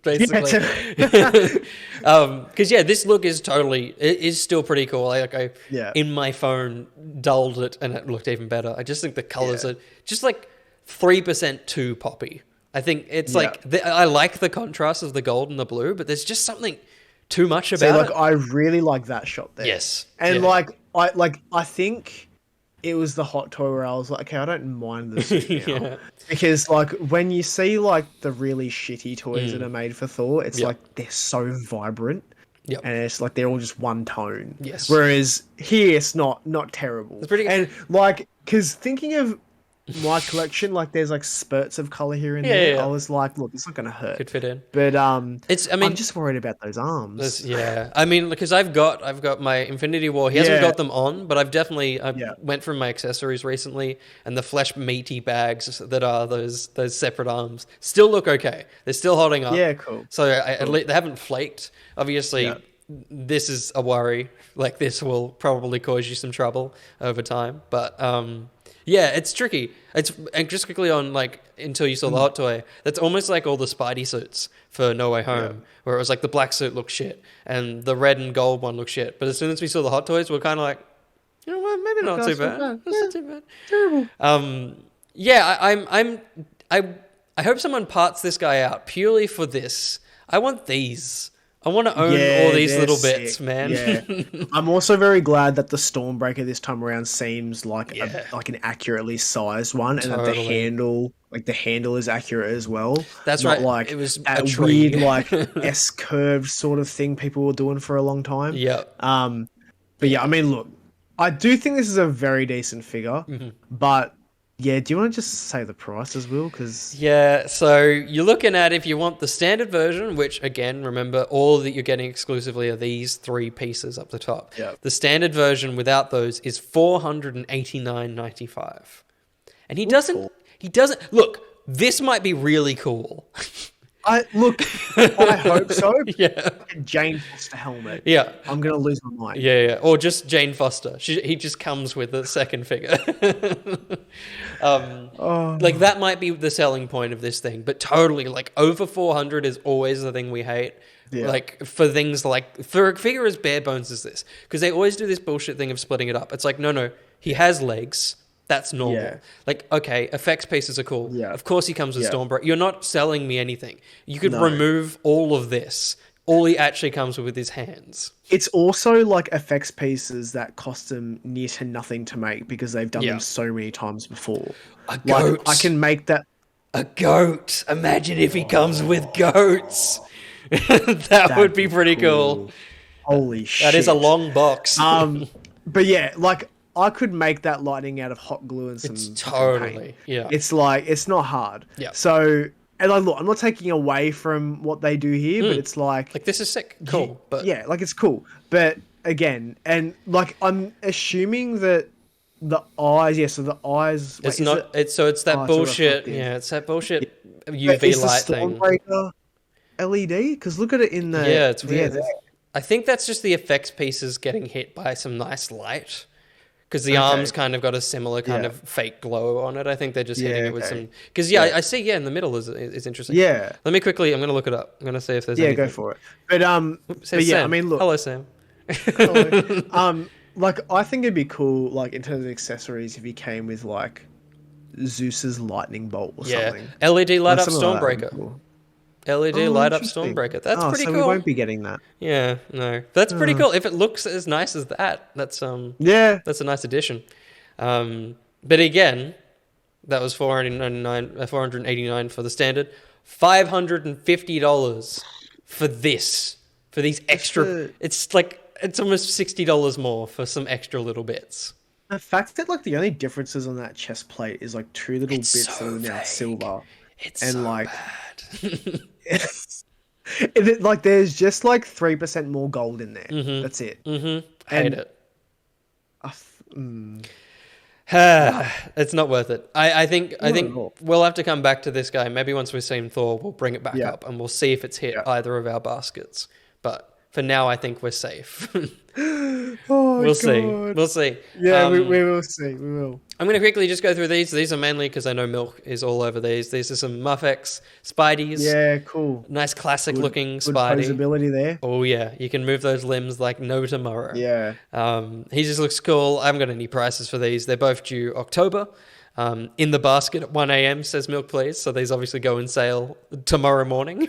basically. Because this look is still pretty cool. Like I in my phone dulled it and it looked even better. I just think the colors are just like 3% too poppy. I think it's I like the contrast of the gold and the blue, but there's just something too much about it. I really like that shot there. Yes. And I think it was the Hot Toy where I was like, okay, I don't mind the suit now. Because like when you see like the really shitty toys that are made for Thor, it's like they're so vibrant. Yep. And it's like they're all just one tone. Yes. Whereas here it's not terrible. It's pretty good. And like, because thinking of my collection, like there's like spurts of color here and there. I was like, look, it's not gonna hurt. Could fit in. But I'm just worried about those arms. I mean, because I've got my Infinity War. He hasn't got them on, but I've definitely went through my accessories recently, and the flesh meaty bags that are those separate arms still look okay. They're still holding up. Yeah, cool. So at least they haven't flaked. Obviously, this is a worry. Like this will probably cause you some trouble over time, but yeah, it's tricky. And just quickly on like until you saw the Hot Toy, that's almost like all the Spidey suits for No Way Home, where it was like the black suit looked shit and the red and gold one looked shit. But as soon as we saw the Hot Toys, we're kind of like, you know what, maybe not too bad. That's not too bad. Terrible. I hope someone parts this guy out purely for this. I want these. I want to own all these little bits, man. Yeah. I'm also very glad that the Stormbreaker this time around seems like an accurately sized one, and that the handle like the handle is accurate as well. That's Not right. like It was a that tree. weird like S curved sort of thing people were doing for a long time. Yep. But yeah, I mean, look, I do think this is a very decent figure, but yeah, do you want to just say the price as well? Because Yeah, so you're looking at, if you want the standard version, which again, remember, all that you're getting exclusively are these 3 pieces up the top. Yep. The standard version without those is $489.95. And he doesn't look, this might be really cool. I hope so. Yeah. Jane Foster helmet. Yeah. I'm gonna lose my mind. Yeah. Or just Jane Foster. He just comes with the second figure. Like that might be the selling point of this thing, but totally, like, over 400 is always the thing we hate. Yeah. Like, for things like, for a figure as bare bones as this, because they always do this bullshit thing of splitting it up. It's like, no, he has legs. That's normal. Yeah. Like, okay, effects pieces are cool. Yeah. Of course he comes with Yeah. Stormbreaker. You're not selling me anything. You could No. remove all of this. All he actually comes with his hands. It's also like effects pieces that cost them near to nothing to make because they've done them so many times before. A goat. Like, I can make that. A goat. Imagine if he comes with goats. That would be pretty cool. Holy shit. That is a long box. But yeah, like I could make that lightning out of hot glue and some It's paint. totally, yeah. It's like it's not hard. Yeah. So and like look, I'm not taking away from what they do here, but it's like this is sick. Cool. But yeah, like it's cool. But again, and like I'm assuming that the eyes, so the eyes. it's wait, not. It's that bullshit. reflective. It's that bullshit But UV is light the thing. Stormbreaker LED? Because look at it in the. Yeah, it's weird. Yeah, I think that's just the effects pieces getting hit by some nice light. Because the arms kind of got a similar kind of fake glow on it. I think they're just hitting it with some... Because, I see, in the middle is interesting. Yeah. Let me quickly... I'm going to look it up. I'm going to see if there's anything. Yeah, go for it. But yeah, Sam. I mean, look... Hello, Sam. Hello. Like, I think it'd be cool, like, in terms of accessories, if he came with, like, Zeus's lightning bolt or something. LED light up Something like that would be Stormbreaker. cool. LED light up Interesting. Stormbreaker. That's pretty so cool. we won't be getting that. Yeah, no. That's pretty cool. If it looks as nice as that, that's Yeah. that's a nice addition. But again, that was $489 for the standard, $550 for this, for these extra. It's like it's almost $60 more for some extra little bits. The fact that like the only differences on that chest plate is like 2 little bits so that are now vague. silver. It's And, so like, bad. Like there's just like 3% more gold in there. That's it. Hate And- it. It's not worth it. I think at all. we'll have to come back to this guy. Maybe once we've seen Thor, we'll bring it back Yeah. up and we'll see if it's hit either of our baskets. But for now, I think we're safe. Oh, We'll see. God. We'll see. Yeah, we will see. We will. I'm going to quickly just go through these. These are mainly because I know Milk is all over these. These are some Muffex Spideys. Yeah, cool. Nice classic looking Good Spidey. posability there. Oh yeah, you can move those limbs like no tomorrow. Yeah. He just looks cool. I haven't got any prices for these. They're both due October. In the basket at 1 a.m. says Milk, please. So these obviously go in sale tomorrow morning.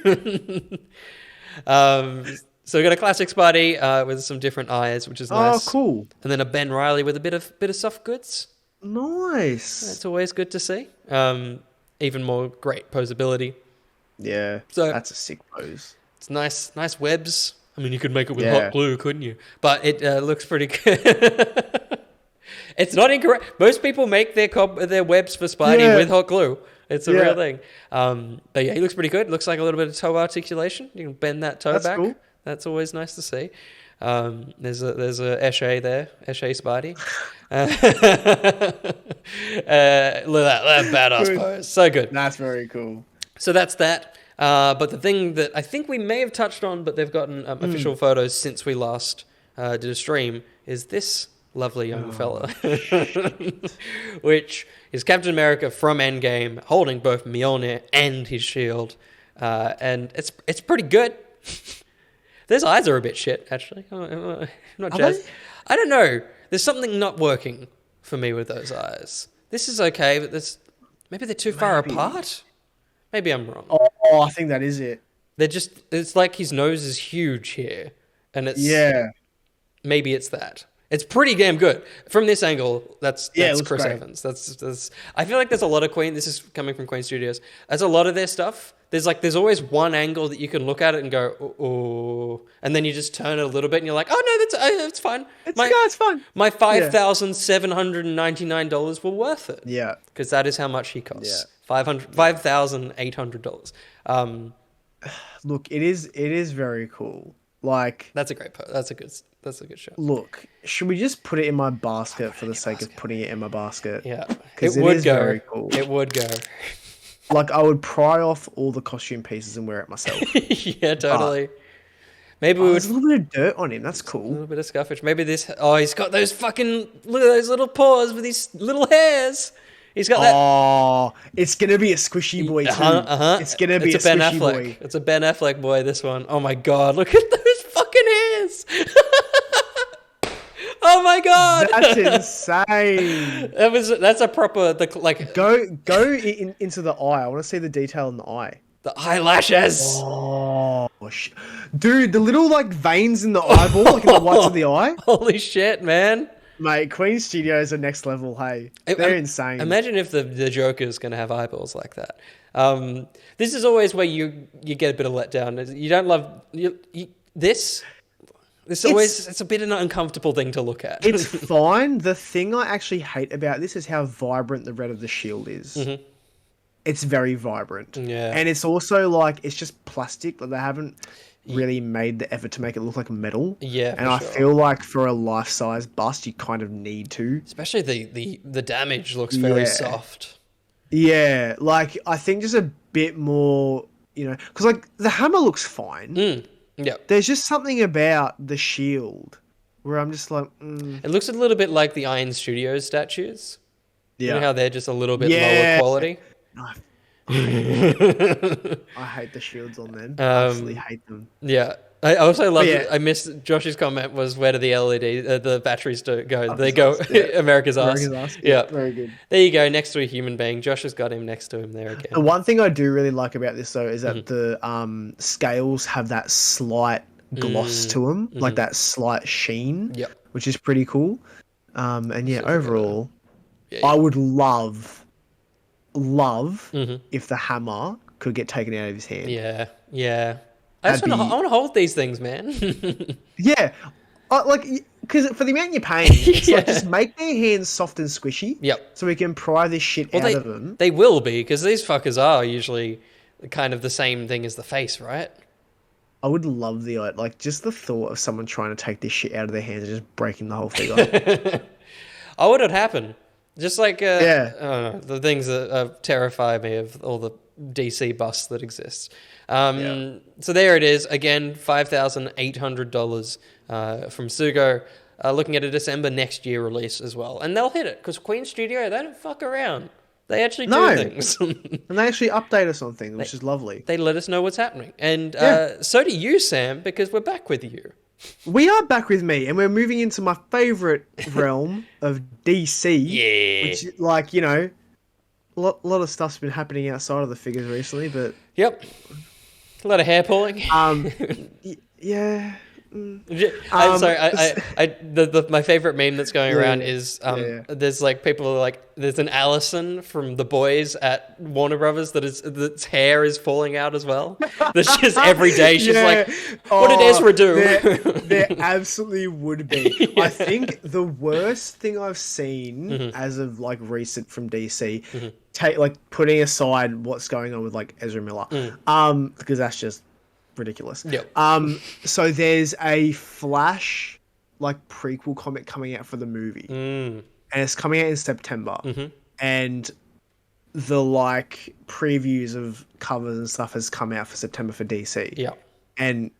So we got a classic Spidey with some different eyes, which is nice. Oh, cool. And then a Ben Riley with a bit of soft goods. Nice. That's always good to see. Even more great posability. Yeah. So- that's a sick pose. It's nice webs. I mean, you could make it with Yeah. hot glue, couldn't you? But it looks pretty good. It's not incorrect. Most people make their webs for Spidey Yeah. with hot glue. It's a Yeah. real thing. But yeah, he looks pretty good. Looks like a little bit of toe articulation. You can bend that toe That's back. cool. That's always nice to see. There's a Eshe there, Eshe Spidey. Look at that badass Good. pose. So good. That's very cool. So that's that. But the thing that I think we may have touched on, but they've gotten official photos since we last did a stream, is this lovely young fella, which is Captain America from Endgame, holding both Mjolnir and his shield, and it's pretty good. Those eyes are a bit shit, actually. I'm not jazzed. I don't know. There's something not working for me with those eyes. This is okay, but maybe they're too far apart. Maybe I'm wrong. Oh, I think that is it. It's It's like his nose is huge here, and it's Yeah. maybe it's that. It's pretty damn good from this angle. That's it looks Chris great. Evans. That's. I feel like there's a lot of Queen. This is coming from Queen Studios. There's a lot of their stuff. There's always one angle that you can look at it and go, oh, and then you just turn it a little bit and you're like, oh no, that's fine. It's fun. My $5,799 were worth it. Yeah, because that is how much he costs. Yeah. $5,800. Look, it is very cool. Like, That's a good shot. look, should we just put it in my basket for the sake of putting it in my basket? Yeah, because it is very cool. It would go. Like, I would pry off all the costume pieces and wear it myself. Yeah, totally. Maybe we would. There's a little bit of dirt on him. That's A cool. little bit of scuffage. Maybe this. Oh, he's got those fucking. Look at those little paws with these little hairs. He's got that. Oh, it's gonna be a squishy boy too. It's gonna be a Ben squishy Affleck. boy. It's a Ben Affleck boy. This one. Oh my god! Look at those fucking hairs. Oh my god! That's insane. That's a proper Go into the eye. I want to see the detail in the eye. the eyelashes. Oh, dude, the little like veins in the eyeball, like in the whites of the eye. Holy shit, man! Mate, Queen Studios are next level. Hey, they're insane. Imagine if the Joker's going to have eyeballs like that. This is always where you get a bit of letdown. You don't love this. It's a bit of an uncomfortable thing to look at. It's fine. The thing I actually hate about this is how vibrant the red of the shield is. Mm-hmm. It's very vibrant. Yeah. And it's also like, it's just plastic. Like, they haven't really made the effort to make it look like metal. Yeah, and I feel like for a life-size bust, you kind of need to. Especially the damage looks very soft. Yeah, like, I think just a bit more, because like the hammer looks fine. Yeah. There's just something about the shield where I'm just like, It looks a little bit like the Iron Studios statues. Yeah. You know how they're just a little bit lower quality? I hate the shields on them. I absolutely hate them. Yeah. I also love it. I missed Josh's comment was, where do the the batteries go? They go America's ass. Yeah. Very good. There you go, next to a human being. Josh has got him next to him there again. The one thing I do really like about this though is that the scales have that slight gloss to them, like that slight sheen, which is pretty cool. And yeah, overall, I would love if the hammer could get taken out of his hand. Yeah. I want to hold these things, man. Yeah. Because for the amount you're paying, it's like, just make their hands soft and squishy. Yep. So we can pry this shit out of them. They will be, because these fuckers are usually kind of the same thing as the face, right? I would love just the thought of someone trying to take this shit out of their hands and just breaking the whole thing off. Oh, would it happen? Just like I don't know, the things that terrify me of all the DC busts that exist. So there it is again, $5,800 from Sugo. Looking at a December next year release as well, and they'll hit it because Queen Studio, they don't fuck around. They actually do things, and they actually update us on things, which is lovely. They let us know what's happening, and so do you, Sam, because we're back with you. We are back with me, and we're moving into my favorite realm of DC. Yeah, which, like, a lot of stuff's been happening outside of the figures recently, but a lot of hair pulling. Yeah. I'm sorry. My favorite meme that's going around is there's like people are like, there's an Allison from The Boys at Warner Brothers that's hair is falling out as well. That's just every day she's like, what did Ezra do? There absolutely would be. I think the worst thing I've seen as of like recent from DC, putting aside what's going on with like Ezra Miller, because that's just ridiculous. So there's a Flash like prequel comic coming out for the movie, and it's coming out in September, and the like previews of covers and stuff has come out for September for DC. And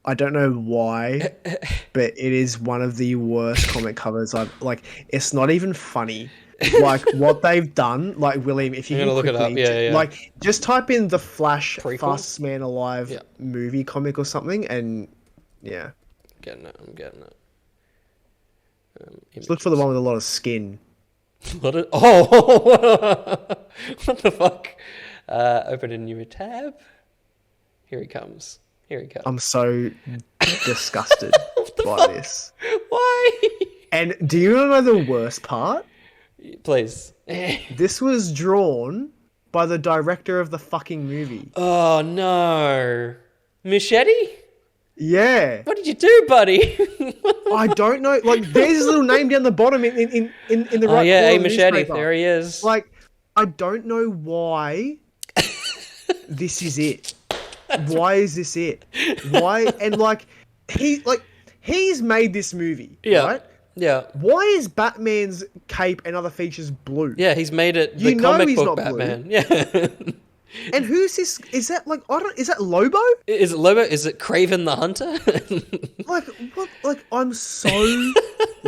I don't know why, but it is one of the worst comic covers I've it's not even funny. Like what they've done, like William, if you can look it up, like just type in the Flash prequel? Fastest Man Alive movie comic or something, and I'm getting it. Just look for the one with a lot of skin. What the fuck? Open a new tab. Here he comes. I'm so disgusted by this. Why? And do you know the worst part? Please. This was drawn by the director of the fucking movie. Oh no. Machete? Yeah. What did you do, buddy? I don't know. Like, there's his little name down the bottom in the right yeah, corner A of the Machete. newspaper. There he is. Like, I don't know why this is it. Why is this it? Why? And like, he's made this movie, right? Yeah. Why is Batman's cape and other features blue? Yeah, he's made it the You know comic he's book not blue. Batman. Yeah. And who's this? Is that like, is that Lobo? Is it Lobo? Is it Craven the Hunter? Like, what? Like, I'm so.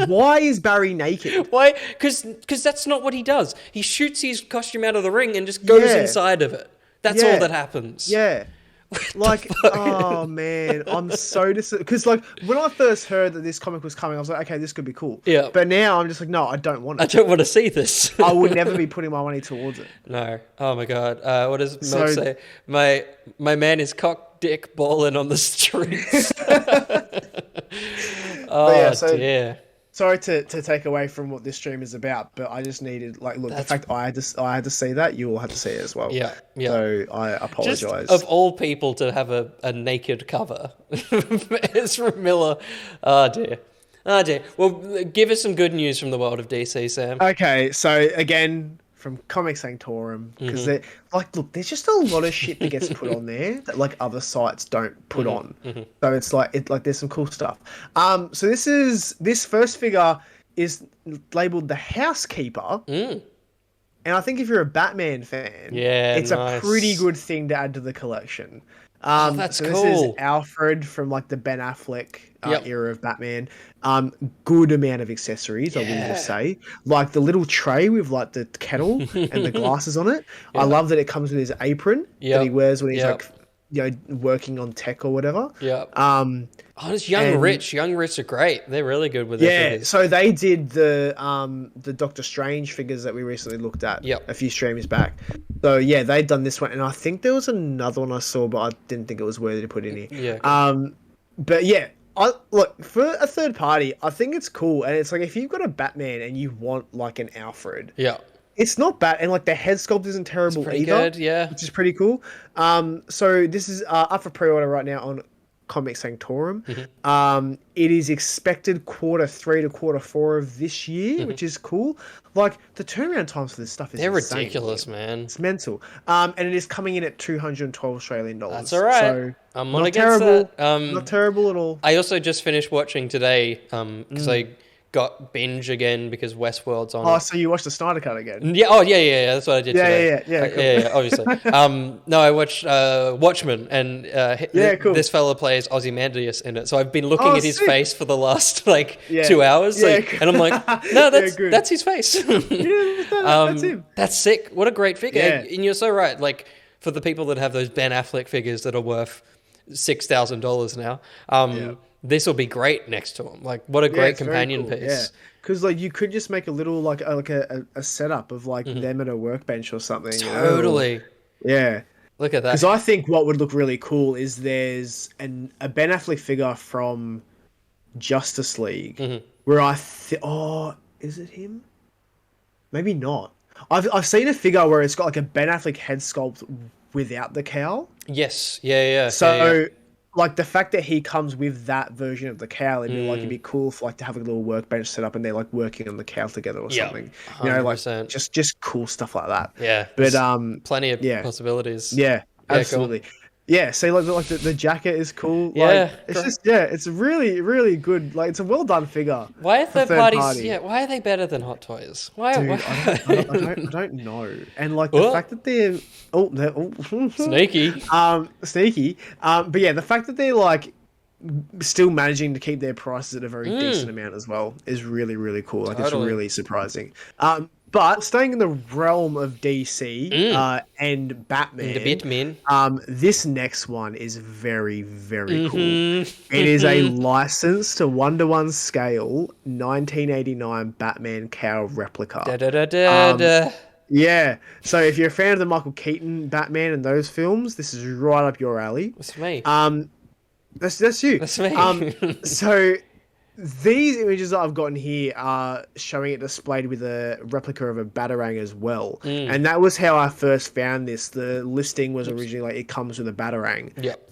Why is Barry naked? Why? Because that's not what he does. He shoots his costume out of the ring and just goes inside of it. That's all that happens. Yeah. Like, oh man, I'm so because like when I first heard that this comic was coming, I was like, okay, this could be cool. Yeah. But now I'm just like, no, I don't want it. I don't want to see this. I would never be putting my money towards it. No. Oh my god. What does Milk say? My man is cock dick balling on the streets. Dear. Sorry to take away from what this stream is about, but I just needed the fact I had to see that, you all had to see it as well. Yeah. So I apologize. Just of all people to have a naked cover, Ezra Miller. Oh dear. Well, give us some good news from the world of DC, Sam. Okay, so again, from Comic Sanctorum, because there's just a lot of shit that gets put on there that like other sites don't put on. So it's like there's some cool stuff. So this first figure is labeled the Housekeeper. And I think if you're a Batman fan, it's a pretty good thing to add to the collection. That's so cool. This is Alfred from like the Ben Affleck era of Batman. Good amount of accessories, I will just say. Like the little tray with like the kettle and the glasses on it. I love that it comes with his apron that he wears when he's like, working on tech or whatever. It's Young Rich. Young Rich are great. They're really good with their figures. So they did the Doctor Strange figures that we recently looked at a few streams back. So yeah, they'd done this one, and I think there was another one I saw, but I didn't think it was worthy to put in here. But yeah, look, for a third party, I think it's cool, and it's like if you've got a Batman and you want like an Alfred, it's not bad, and like the head sculpt isn't terrible either. Good, which is pretty cool. So this is up for pre-order right now on Comic Sanctorum. It is expected Q3 to Q4 of this year, which is cool. Like the turnaround times for this stuff is insane. Ridiculous, man. It's mental. And it is coming in at 212 Australian dollars. That's all right. So I'm not against terrible. that. Not terrible at all. I also just finished watching today because I got binge again because Westworld's on. Oh, so you watched the Snyder Cut again? Yeah. Oh, yeah. That's what I did today. Yeah. Cool. Obviously. No, I watched Watchmen, and cool. this fella plays Ozymandias in it. So I've been looking at his face for the last 2 hours, and I'm like, no, that's his face. That's him. That's sick. What a great figure. Yeah. And you're so right. Like for the people that have those Ben Affleck figures that are worth $6,000 now. This will be great next to him. Like, what a great companion piece. Yeah, because like you could just make a little like a setup of like them at a workbench or something. Totally. Yeah. Look at that. Because I think what would look really cool is there's a Ben Affleck figure from Justice League where is it him? Maybe not. I've seen a figure where it's got like a Ben Affleck head sculpt without the cowl. Yes. Yeah. So. Like the fact that he comes with that version of the cowl, it'd be cool for like to have a little workbench set up and they're like working on the cowl together or something. 100%. You know, like just cool stuff like that. Yeah, but plenty of possibilities. Yeah, absolutely. Cool. Yeah, see, like the jacket is cool. Yeah, like, it's just it's really really good. Like it's a well done figure. Why are third parties? Yeah, why are they better than Hot Toys? Why? Dude, I don't know. And like the fact that they're sneaky. Sneaky. But yeah, the fact that they're like still managing to keep their prices at a very decent amount as well is really really cool. Like it's really surprising. But staying in the realm of DC and Batman, the Batman. This next one is very, very cool. It is a license to 1:1 scale 1989 Batman cowl replica. Yeah. So if you're a fan of the Michael Keaton Batman and those films, this is right up your alley. That's me. That's you. That's me. So these images that I've gotten here are showing it displayed with a replica of a Batarang as well. And that was how I first found this. The listing was originally like, it comes with a Batarang. Yep.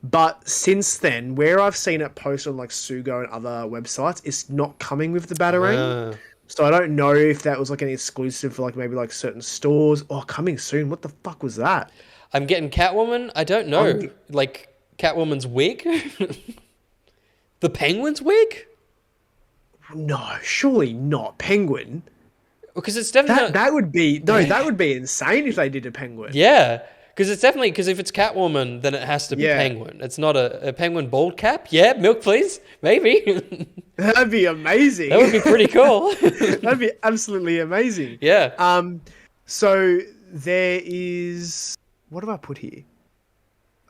But since then, where I've seen it posted on like Sugo and other websites, it's not coming with the Batarang. So I don't know if that was like an exclusive for like maybe like certain stores. Oh, coming soon. What the fuck was that? I'm getting Catwoman. I don't know. Like Catwoman's wig? The Penguin's wig? No, surely not. Penguin. Because it's definitely That would be that would be insane if they did a Penguin. Yeah, because it's definitely, because if it's Catwoman, then it has to be Penguin. It's not a Penguin bald cap. Yeah, milk please, maybe. That'd be amazing. That would be pretty cool. That'd be absolutely amazing. Yeah. So there is, what have I put here?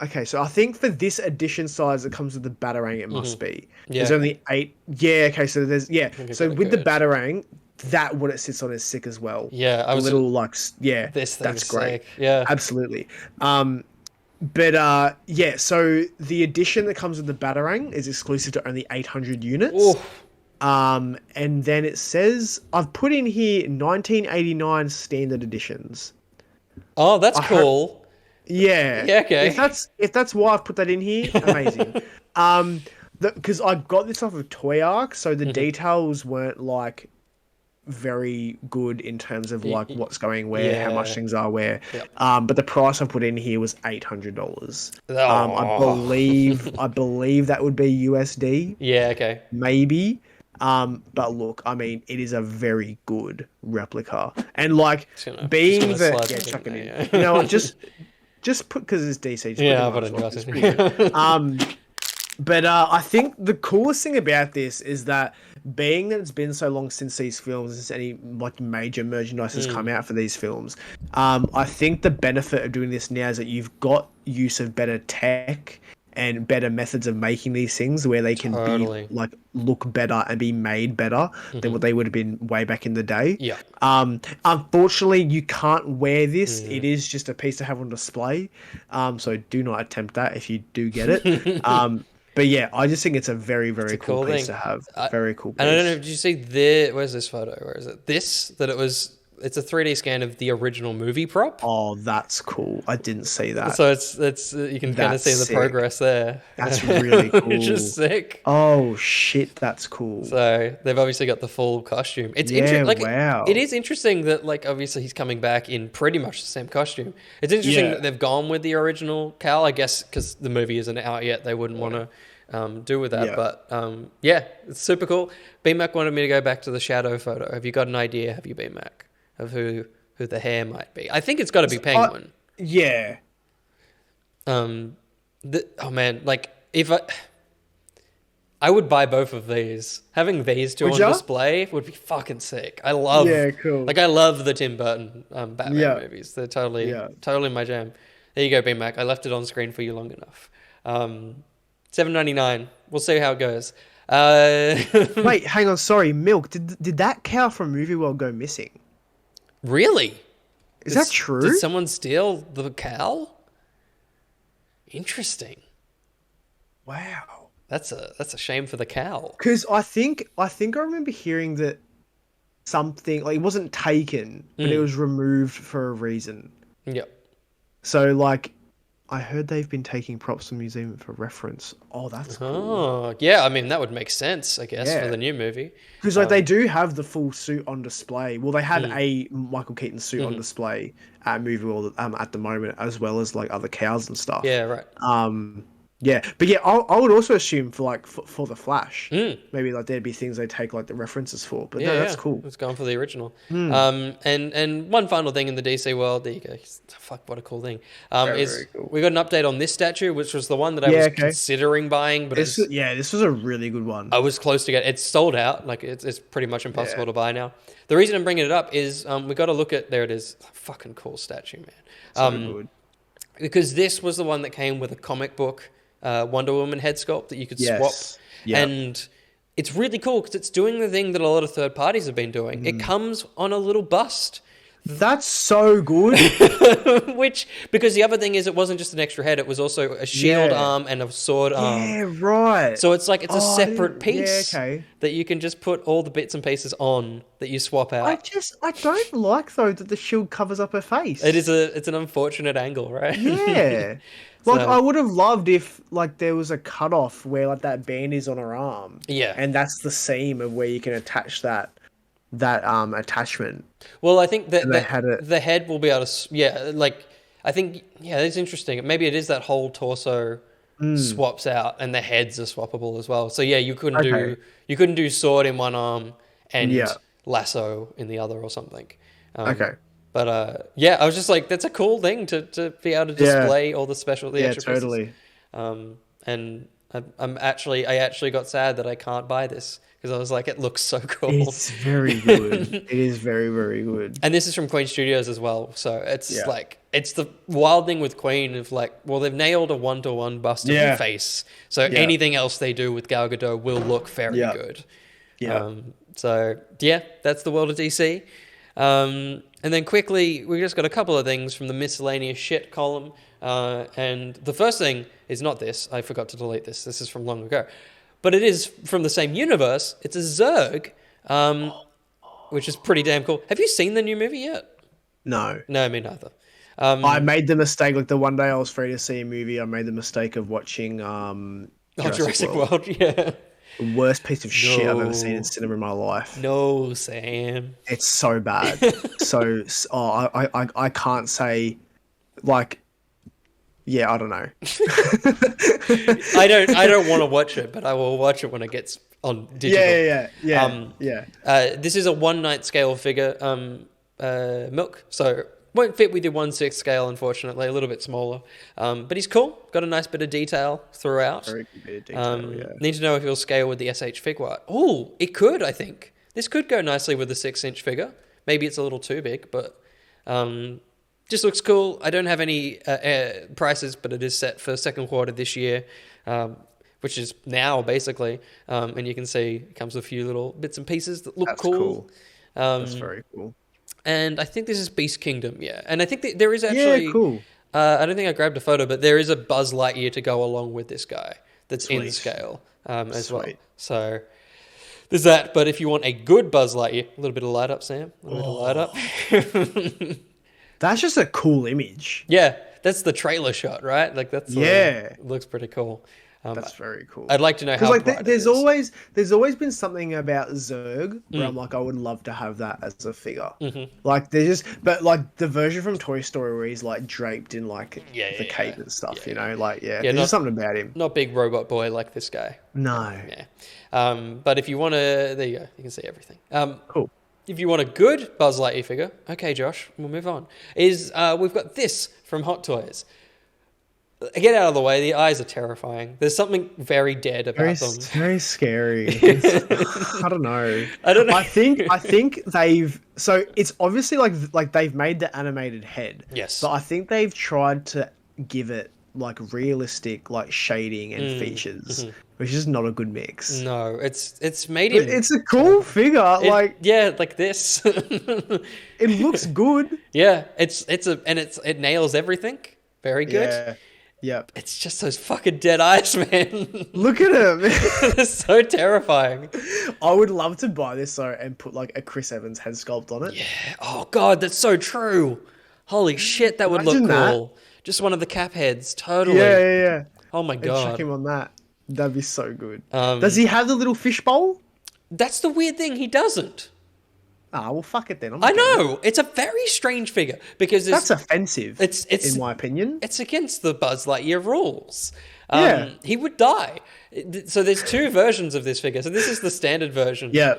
Okay, so I think for this edition size that comes with the Batarang, it must be. Yeah. There's only 8. Yeah, okay, so there's So with the code. Batarang, that what it sits on is sick as well. Yeah, I was a little like this that's thing's great. sick. Yeah. Absolutely. But yeah, so the edition that comes with the Batarang is exclusive to only 800 units. Oof. And then it says I've put in here 1989 standard editions. Oh, that's cool. Yeah. Yeah, okay. If that's why I've put that in here, amazing. Because I got this off of Toy Arc, so the details weren't like very good in terms of like what's going where, how much things are where. Yep. But the price I put in here was $800. Oh. I believe that would be USD. Yeah, okay. Maybe. But look, I mean, it is a very good replica, and like being the chuck it in. Yeah. You know, just put, because it's DC. Yeah, but But I think the coolest thing about this is that being that it's been so long since these films, since any like major merchandise has come out for these films, I think the benefit of doing this now is that you've got use of better tech and better methods of making these things where they can be like look better and be made better than what they would have been way back in the day. Yeah. Unfortunately, you can't wear this. It is just a piece to have on display. So do not attempt that if you do get it. But yeah, I just think it's a very, very cool piece to have. Very cool piece. And I don't know, did you see where's this photo? Where is it? It's a 3D scan of the original movie prop. Oh, that's cool. I didn't see that. So it's you can kind of see the progress there. That's really cool. Which is sick. Oh shit, that's cool. So they've obviously got the full costume. It's wow. It is interesting that like obviously he's coming back in pretty much the same costume. It's interesting that they've gone with the original Cal. I guess because the movie isn't out yet, they wouldn't want to do with that. Yeah. But yeah, it's super cool. BMAC wanted me to go back to the shadow photo. Have you got an idea? Have you, BMAC, of who the hair might be? I think it's got to be Penguin. Yeah. Oh man, like if I would buy both of these. Having these two on display would be fucking sick. I love the Tim Burton Batman movies. They're totally my jam. There you go, BMAC. I left it on screen for you long enough. $7.99. We'll see how it goes. Wait, hang on. Sorry, Milk. Did that cow from Movie World go missing? Really? Is that true? Did someone steal the cow? Interesting. Wow. That's a shame for the cow. Because I think I remember hearing that something like it wasn't taken, but it was removed for a reason. Yep. So like, I heard they've been taking props from the museum for reference. Oh, that's cool. Oh, yeah. I mean, that would make sense, I guess, for the new movie. Because like they do have the full suit on display. Well, they had a Michael Keaton suit on display at Movie World at the moment, as well as like other cows and stuff. Yeah, right. Yeah, but yeah, I would also assume for like for the Flash, maybe like there'd be things they take like the references for. But no, that's cool. It's going for the original. And one final thing in the DC world. There you go. Fuck, what a cool thing. Very cool. We got an update on this statue, which was the one that I was considering buying, but this was a really good one. I was close to get. It's sold out. Like it's pretty much impossible to buy now. The reason I'm bringing it up is we got to look at. There it is. Fucking cool statue, man. So good. Because this was the one that came with a comic book. Wonder Woman head sculpt that you could swap. And it's really cool because it's doing the thing that a lot of third parties have been doing. It comes on a little bust. That's so good. Which, because the other thing is, it wasn't just an extra head; it was also a shield arm and a sword arm. Yeah, right. So it's like it's a separate piece okay. that you can just put all the bits and pieces on that you swap out. I don't like though that the shield covers up her face. It's an unfortunate angle, right? Yeah. Like, So- I would have loved if, like, there was a cutoff where, like, that band is on her arm. Yeah. And that's the seam of where you can attach that attachment. Well, I think that And they had it. the head will be able to, like, I think, it's interesting. Maybe it is that whole torso swaps out, and the heads are swappable as well. So yeah, you couldn't do sword in one arm and lasso in the other or something. Okay. But I was just like, that's a cool thing to be able to display all the extra totally. pieces. And I actually got sad that I can't buy this because I was like, it looks so cool. It's very good. It is very, very good. And this is from Queen Studios as well, so it's like, it's the wild thing with Queen of like, well, they've nailed a 1-to-1 bust of her face, so anything else they do with Gal Gadot will look very good. Yeah. So yeah, that's the world of DC. And then quickly, we just got a couple of things from the miscellaneous shit column. And the first thing is not this. I forgot to delete this. This is from long ago. But it is from the same universe. It's a Zerg, which is pretty damn cool. Have you seen the new movie yet? No. No, me neither. I made the mistake, like, the one day I was free to see a movie, I made the mistake of watching Jurassic World, yeah. The worst piece of shit I've ever seen in cinema in my life. No, Sam. It's so bad. I can't say, like, yeah, I don't know. I don't want to watch it, but I will watch it when it gets on digital. Yeah. This is a 1/9 scale figure, Milk, so won't fit with your 1/6 scale, unfortunately, a little bit smaller. But he's cool, got a nice bit of detail throughout. Very good bit of detail, yeah. Need to know if he'll scale with the SH Figuarts. Oh, it could, I think. This could go nicely with the 6-inch figure. Maybe it's a little too big, but just looks cool. I don't have any prices, but it is set for second quarter this year, which is now, basically. And you can see it comes with a few little bits and pieces that look cool. That's very cool. And I think this is Beast Kingdom, yeah. And I think that there is actually... Yeah, cool. I don't think I grabbed a photo, but there is a Buzz Lightyear to go along with this guy that's in scale as well. So there's that. But if you want a good Buzz Lightyear, a little bit of light up, Sam. A little bit of light up. That's just a cool image. Yeah, that's the trailer shot, right? Like that's it looks pretty cool. That's very cool. I'd like to know how. Like, there's always been something about Zerg where I'm like, I would love to have that as a figure. Mm-hmm. Like but like the version from Toy Story where he's like draped in like the cape and stuff, you know, like there's just something about him. Not big robot boy like this guy. No. Yeah. But if you want to, there you go. You can see everything. Cool. If you want a good Buzz Lightyear figure, okay, Josh, we'll move on. We've got this from Hot Toys. Get out of the way. The eyes are terrifying. There's something very dead about them. Very scary. I don't know. I think they've. So it's obviously like they've made the animated head. Yes. But I think they've tried to give it like realistic like shading and features, which is not a good mix. No, it's made him. It's a cool figure. Like this. It looks good. Yeah, it nails everything. Very good. Yeah. Yep. It's just those fucking dead eyes, man. Look at him. They're so terrifying. I would love to buy this and put like a Chris Evans head sculpt on it. Yeah. Oh god, that's so true. Holy shit, that would look cool. Just one of the Cap heads, totally. Yeah. Oh my god. And chuck him on that. That'd be so good. Does he have the little fishbowl? That's the weird thing. He doesn't. Ah, well, fuck it then. I know. It's a very strange figure because that's offensive. It's in my opinion. It's against the Buzz Lightyear rules. Yeah. He would die. So there's two versions of this figure. So this is the standard version. Yeah.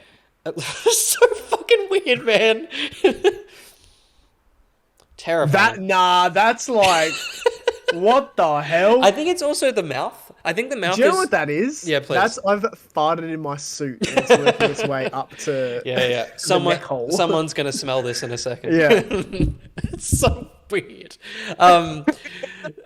So fucking weird, man. Terrifying. That's like, what the hell? I think it's also the mouth. I think the mouth Do you know what that is? Yeah, please. I've farted in my suit and it's working its way up to Yeah. Someone's going to smell this in a second. Yeah. It's so weird.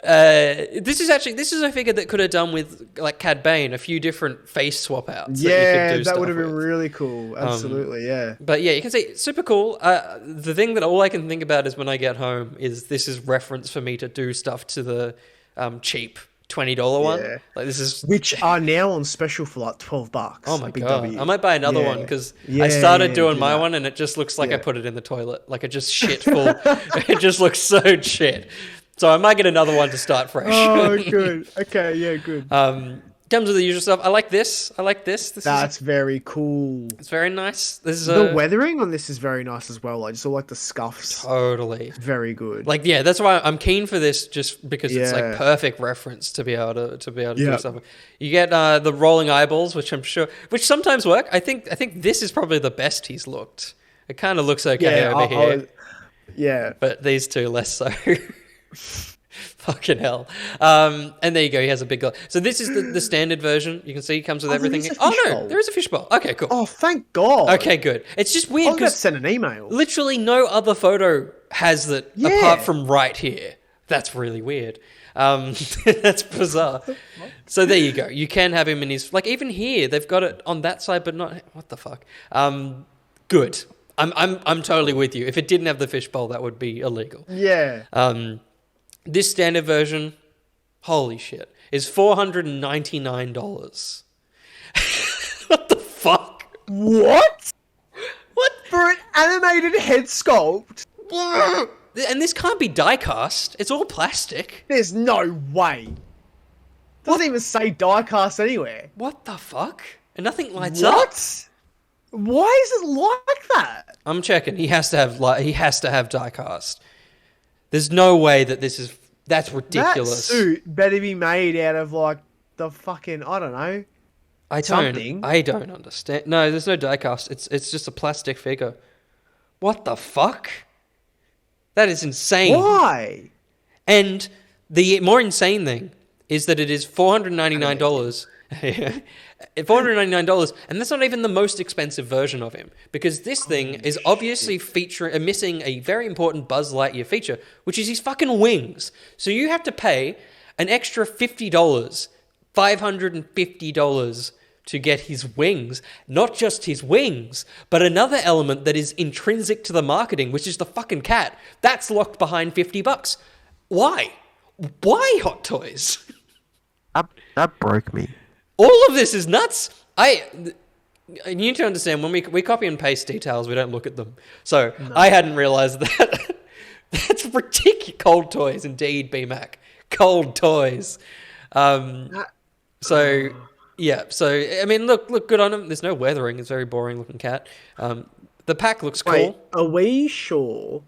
This is a figure that could have done with like Cad Bane, a few different face swap outs. Yeah, that would have been really cool. Absolutely, yeah. But yeah, you can see super cool. The thing that all I can think about is when I get home is this is reference for me to do stuff to the cheap $20 one. Yeah. Like this is Which are now on special for like $12. Oh my god! I might buy another one because Yeah, I started yeah, doing do my that. one and it just looks like I Yeah. put it in the toilet. Like it just shit full. It just looks so shit. So I might get another one to start fresh. Oh, good. Okay, yeah, good. Comes with the usual stuff. I like this. This That's very cool. it's very nice. This is The weathering on this is very nice as well. I just like the scuffs. totally. Very good. Like yeah, that's why I'm keen for this, just because it's like Yeah. perfect reference to be able to do Yeah. stuff. You get the rolling eyeballs, which I'm sure, which sometimes work. I think this is probably the best he's looked. It kind of looks okay over here, yeah. but these two less so. Fucking hell. And there you go. He has a big guy. So this is the standard version. You can see he comes with everything. there is a Oh no, fishbowl. there is a fishbowl. Okay, cool. Oh, thank God. Okay, good. It's just I weird was going to because send an email. literally no other photo has that Yeah. apart from right here. That's really weird. That's bizarre. So there you go. You can have him in his, like even here they've got it on that side, but not. What the fuck? Good. I'm totally with you. If it didn't have the fishbowl, that would be illegal. Yeah. This standard version, holy shit, is $499. What the fuck? What? What? For an animated head sculpt? And this can't be die cast. It's all plastic. There's no way. Doesn't even say diecast anywhere. What the fuck? And nothing lights up. What? Why is it like that? I'm checking. He has to have die cast. There's no way that that's ridiculous. That suit better be made out of like the fucking, I don't know. I don't understand. No, there's no die cast. It's just a plastic figure. What the fuck? That is insane. Why? And the more insane thing is that it is $499. $499, and that's not even the most expensive version of him, because this thing is obviously missing a very important Buzz Lightyear feature, which is his fucking wings. So you have to pay an extra $50, $550 to get his wings. Not just his wings, but another element that is intrinsic to the marketing, which is the fucking cat. That's locked behind $50. Why? Why, Hot Toys? That broke me. All of this is nuts. You need to understand, when we copy and paste details, we don't look at them. So I hadn't realized that. That's ridiculous. Cold Toys, indeed, BMAC. Cold Toys. So yeah. So I mean, look good on him. There's no weathering. It's a very boring looking cat. The pack looks cool. Wait, are we sure?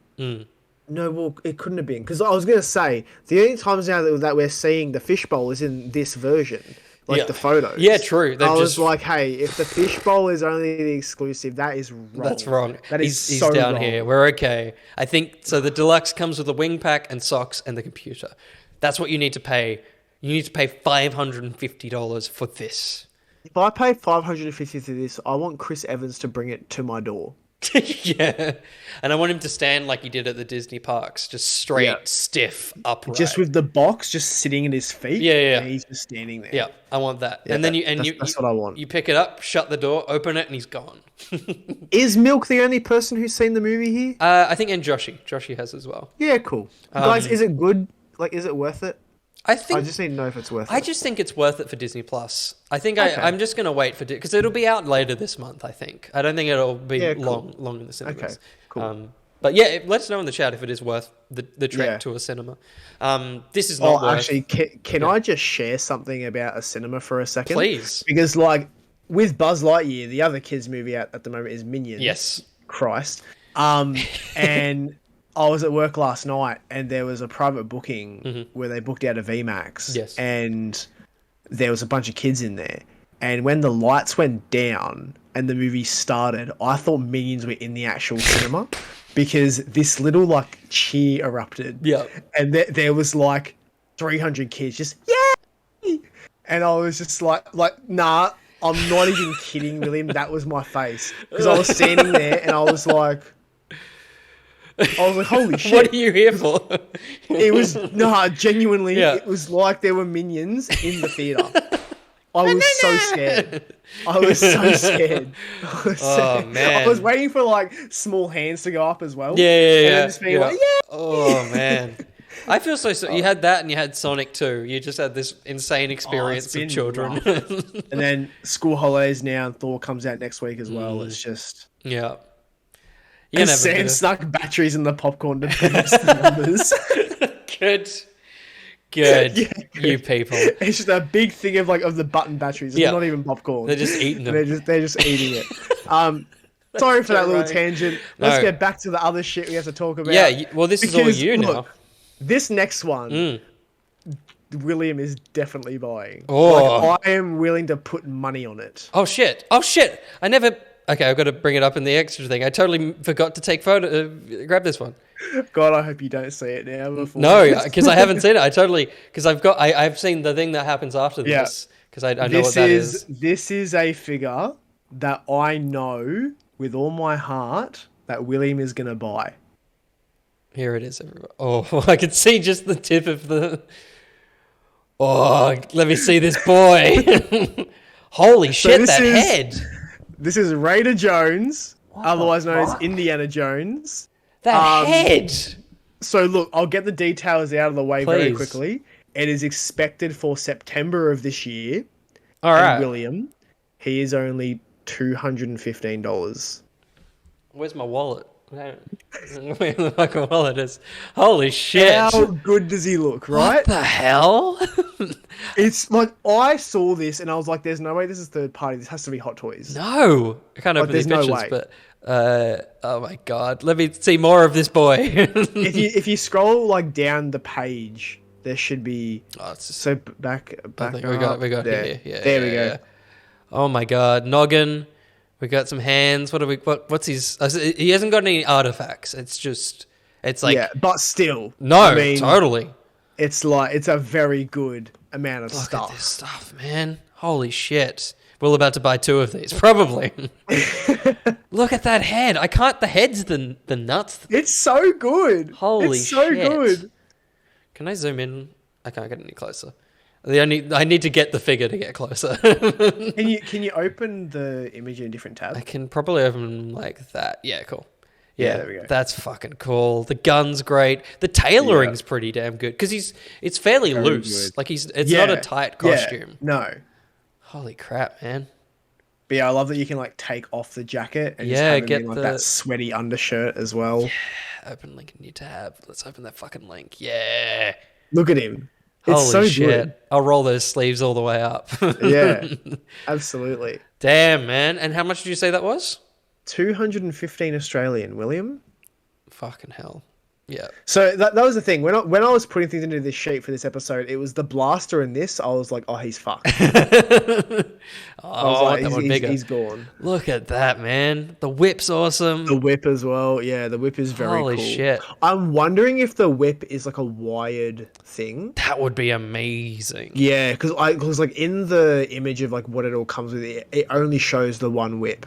No, well, it couldn't have been. Because I was going to say, the only times now that we're seeing the fishbowl is in this version. Like Yeah. the photos. Yeah, true. They've I was just- like, hey, if the fishbowl is only the exclusive, that is wrong. That's wrong. That is He's so down wrong. here. We're okay. I think so. The deluxe comes with a wing pack and socks and the computer. That's what you need to pay. You need to pay $550 for this. If I pay $550 for this, I want Chris Evans to bring it to my door. Yeah, and I want him to stand like he did at the Disney parks, just straight, Yeah. stiff, upright. Just with the box just sitting at his feet. Yeah. And he's just standing there. Yeah, I want that. Yeah, and then that's what I want. You pick it up, shut the door, open it, and he's gone. Is Milk the only person who's seen the movie here? I think, and Joshy has as well. Yeah, cool. Guys, is it good? Like, is it worth it? I think I just need to know if it's worth it. I just think it's worth it for Disney Plus. I think Okay. I'm just gonna wait for because it'll be out later this month. I think. I don't think it'll be Yeah, cool. long in the cinemas. Okay, cool. But yeah, let us know in the chat if it is worth the trek Yeah. to a cinema. This is not Oh, worth. actually, can I just share something about a cinema for a second? Please. Because, like, with Buzz Lightyear, the other kids' movie out at the moment is Minions. Yes. Christ. And I was at work last night, and there was a private booking where they booked out a VMAX. Yes. And there was a bunch of kids in there. And when the lights went down and the movie started, I thought Minions were in the actual cinema because this little, like, cheer erupted. Yeah. And there was, like, 300 kids just, yay! And I was just like, nah, I'm not even kidding, William. That was my face. Because I was standing there and I was like, I was like, holy shit. What are you here for? It was, genuinely, Yeah. it was like there were minions in the theater. I was so scared. I was so scared. Oh, man. I was waiting for like small hands to go up as well. Yeah. And then just being like, yeah. Oh man. I feel so. You had that, and you had Sonic too. You just had this insane experience of been children. And then school holidays now, and Thor comes out next week as well. It's just. Yeah. And Sam stuck batteries in the popcorn to boost the numbers. Good. Yeah, You people. It's just a big thing of the button batteries. It's not even popcorn. They're just eating them. They're just eating it. Sorry for that little tangent. Let's get back to the other shit we have to talk about. Yeah, well, this is all you now. Look, this next one, William is definitely buying. Oh. Like, I am willing to put money on it. Oh shit! I never. Okay, I've got to bring it up in the extra thing. I totally forgot to take grab this one. God, I hope you don't see it now. Before No, because I haven't seen it. Because I've seen the thing that happens after this. Because I know what that is. This is a figure that I know with all my heart that William is going to buy. Here it is, everybody. Oh, I can see just the tip of the... Oh, let me see this boy. Holy shit, that head. This is Raider Jones, otherwise known as Indiana Jones. That head. So look, I'll get the details out of the way very quickly. It is expected for September of this year. All right. And William, he is only $215. Where's my wallet? Where the fucking wallet is? Holy shit! How good does he look, right? What the hell? It's like I saw this and I was like, "There's no way this is third party. This has to be Hot Toys." No, I can't open these there's pictures. no way. But oh my god, let me see more of this boy. if you scroll like down the page, there should be. Oh, it's just, so back. I think we got there. here. Yeah, there we go. Yeah. Oh my god, noggin. We got some hands. What's his? He hasn't got any artifacts. It's like yeah, but still, no, I mean, totally. It's like it's a very good amount of Look stuff. at this stuff, man. Holy shit. We're about to buy 2 of these, probably. Look at that head. I can't. The head's the nuts. It's so good. Holy it's so shit. good. Can I zoom in? I can't get any closer. I need to get the figure to get closer. Can you open the image in a different tab? I can probably open like that. Yeah, cool. Yeah, there we go. That's fucking cool. The gun's great. The tailoring's pretty damn good because it's fairly loose. good. Like it's not a tight costume. Yeah, no. Holy crap, man. But yeah, I love that you can like take off the jacket and just Yeah, have him get in like the- that sweaty undershirt as well. Yeah, open link in your tab. Let's open that fucking link. Yeah. Look at him. It's Holy so shit. good. I'll roll those sleeves all the way up. Yeah, absolutely. Damn, man. And how much did you say that was? 215 Australian, William. Fucking hell. Yeah. So that was the thing. When I was putting things into this sheet for this episode, it was the blaster in this. I was like, oh, he's fucked. Oh, like, that one bigger. He's gone. Look at that, man. The whip's awesome. The whip as well. Yeah, the whip is very Holy cool. shit. I'm wondering if the whip is like a wired thing. That would be amazing. Yeah, because like in the image of like what it all comes with, it only shows the one whip.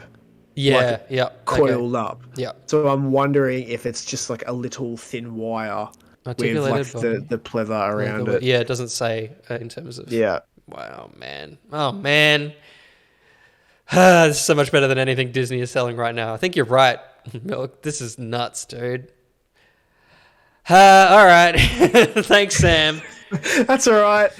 Yeah, yeah. Coiled up. Yeah. So I'm wondering if it's just like a little thin wire with like Articulated the pleather around it. Yeah, it doesn't say in terms of... Yeah. Wow, man. Oh, man. This is so much better than anything Disney is selling right now. I think you're right. Milk, this is nuts, dude. All right. Thanks, Sam. That's all right.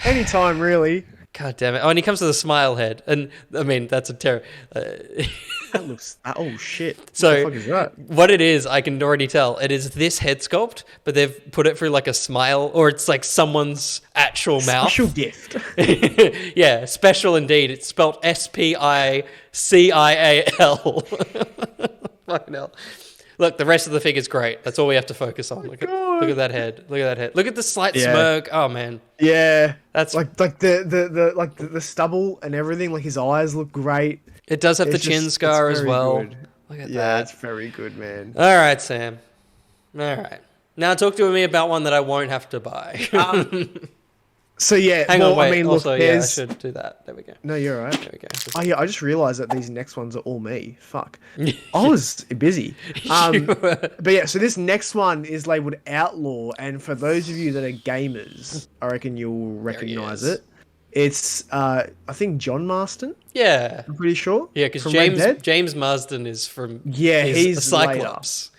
Anytime, really. God damn it. Oh, and he comes with a smile head. And, I mean, that's a terror. That looks... Oh, shit. So, what the fuck is that? what it is, I can already tell. It is this head sculpt, but they've put it through like a smile, or it's like someone's actual mouth. Special gift. Yeah, special indeed. It's spelled SPICIAL. Fucking hell. Look, the rest of the figure's great. That's all we have to focus on. Look at that head. Look at that head. Look at the slight smirk. Oh man. Yeah. That's like the stubble and everything. Like his eyes look great. It does have the It's chin just- scar it's as very well. good. Look at Yeah, that. it's very good, man. All right, Sam. All right. Now talk to me about one that I won't have to buy. So yeah, Hang well, on, wait. I mean, look, Also, yeah, I there's. should do that. There we go. No, you're all right. There we go. Oh yeah, I just realized that these next ones are all me. Fuck. I was busy. But yeah, so this next one is labeled Outlaw, and for those of you that are gamers, I reckon you'll recognize is. it. It's I think John Marston. Yeah. I'm pretty sure. Yeah, because from Red Dead. James Marsden is from Yeah, is he's Cyclops.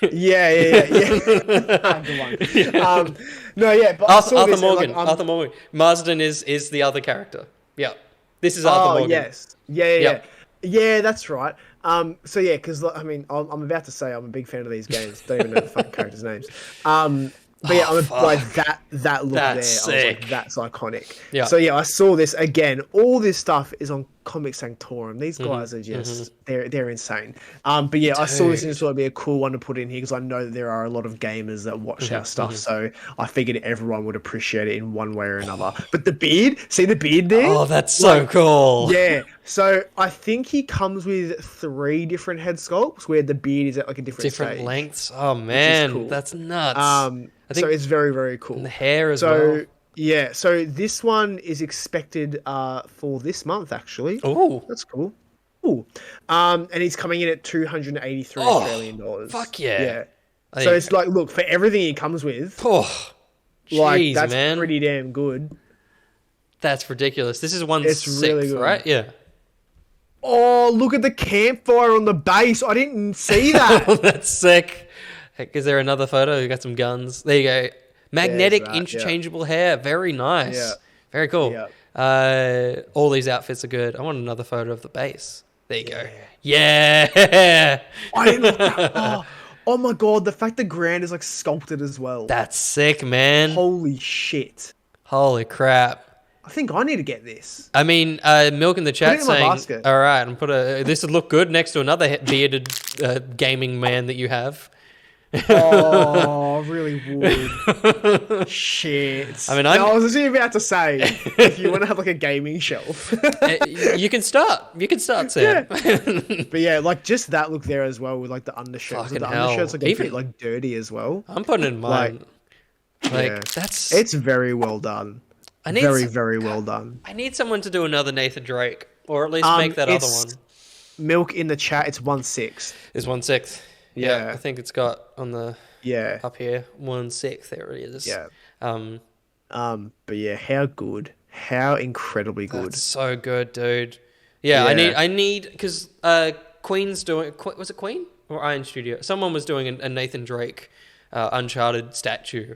Yeah. Good one. No, yeah, but I saw Arthur this and, Morgan. like, Arthur Morgan. Marsden is the other character. Yeah. This is Arthur Morgan. Yes. Yeah, that's right. So yeah, because I mean, I'm about to say I'm a big fan of these games. Don't even know the fucking characters' names. But yeah, like that look That's there, I was sick. like, that's iconic. Yeah. So yeah, I saw this again. All this stuff is on Comic Sanctorum. These guys are just they're insane. But yeah, I saw this and just thought it'd be a cool one to put in here because I know that there are a lot of gamers that watch our stuff. So I figured everyone would appreciate it in one way or another. But the beard, see the beard there? Oh, that's so cool. Yeah. So I think he comes with 3 different head sculpts where the beard is at like a different stage. Lengths. Oh man, cool. that's nuts. I think so it's very, very cool. and the hair as So well. yeah, so this one is expected for this month actually. Oh, That's cool. Ooh. And he's coming in at 283 Australian dollars. fuck yeah. Yeah. Like- So it's like, look, for everything he comes with, oh, like jeez, that's man, pretty damn good. that's ridiculous. This is 1/6, It's really good. right? Yeah. Oh, look at the campfire on the base. I didn't see that. Oh, that's sick. Heck, is there another photo? You got some guns. There you go. Magnetic that, yeah. interchangeable hair. Very nice. Yeah. Very cool. Yeah. All these outfits are good. I want another photo of the base. There you go. Yeah. I didn't look that. Oh my god, the fact the ground is like sculpted as well. That's sick, man. Holy shit. Holy crap. I think I need to get this. I mean, Milk in the chat it in my saying, basket. all right, and this would look good next to another bearded gaming man that you have. Oh, I really would. Shit. I mean, I was actually about to say, if you want to have like a gaming shelf. You can start. You can start, Sam. But yeah, like just that look there as well with like the undershirts. Fucking The hell. undershirt's like a Even- bit like dirty as well. I'm putting in mine. Like Yeah. that's. It's very well done. I need Very, very well done. I need someone to do another Nathan Drake, or at least make that other it's- one. Milk in the chat, it's 1/6. Is 1/6. Yeah, Yeah. I think it's got on the Yeah. up here 1/6. There it is. Yeah. Um, But yeah, how good. How incredibly good. that's so good, dude. Yeah, Yeah. I need because Queen's doing. Was it Queen or Iron Studio? Someone was doing a Nathan Drake Uncharted statue.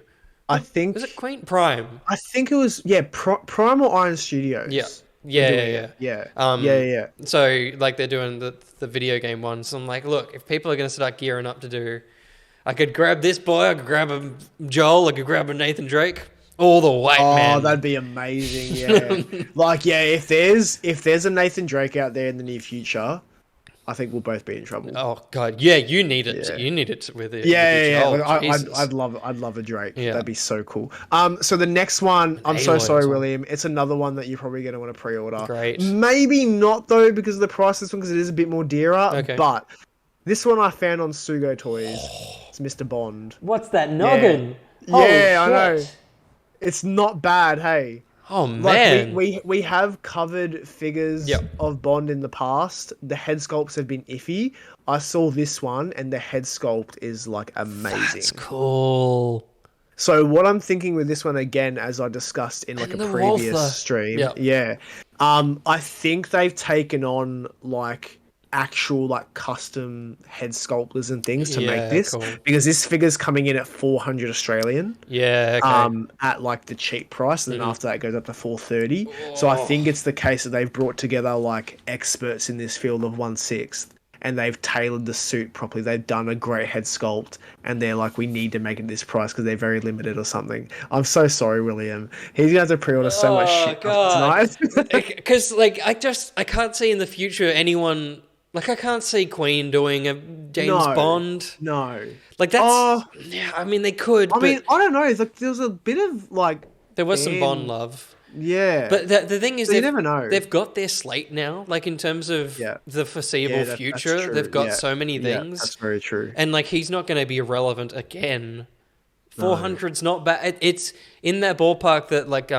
I think Was it Queen Prime? I think it was Prime or Iron Studios. Yeah. Yeah. Yeah. So like they're doing the video game one. So I'm like, look, if people are going to start gearing up to do, I could grab this boy, I could grab a Joel, I could grab a Nathan Drake, all the white man. Oh, that'd be amazing. Yeah. Like, yeah, if there's a Nathan Drake out there in the near future, I think we'll both be in trouble. Oh god, yeah, you need it. Yeah. You need it with it. Yeah. with Like, your Joel. Jesus. I'd love a Drake. Yeah. That'd be so cool. So the next one, I'm so Halo sorry, as well. William. It's another one that you're probably going to want to pre-order. Great. Maybe not though because of the price of this one because it is a bit more dearer. Okay. But this one I found on Sugo Toys. It's Mr. Bond. What's that noggin? Yeah, I know. It's not bad. Hey. Oh Like man. we have covered figures Yep. of Bond in the past. The head sculpts have been iffy. I saw this one and the head sculpt is like amazing. That's cool. So what I'm thinking with this one again, as I discussed in like And a the previous Walther. stream, Yep. I think they've taken on like actual like custom head sculptors and things to Yeah, make this cool. because this figure's coming in at 400 Australian. Yeah. Okay. At like the cheap price, and then after that it goes up to 430. So I think it's the case that they've brought together like experts in this field of 1/6, and they've tailored the suit properly. They've done a great head sculpt, and they're like, we need to make it this price because they're very limited or something. I'm so sorry, William. He's gonna have to pre-order so much shit God. tonight. Because like I can't see in the future anyone like I can't see Queen doing a James No. Bond. No, Like that's Oh. yeah. I mean they could. I but mean I don't know. It's like there was a bit of like there was some damn- Bond love. Yeah, But the thing is, So you they've, never know. they've got their slate now. Like in terms of Yeah. the foreseeable Yeah, that's future, true. they've got Yeah. so many Yeah, things, that's very true. and like he's not going to be irrelevant again 400's not bad. It's in that ballpark that like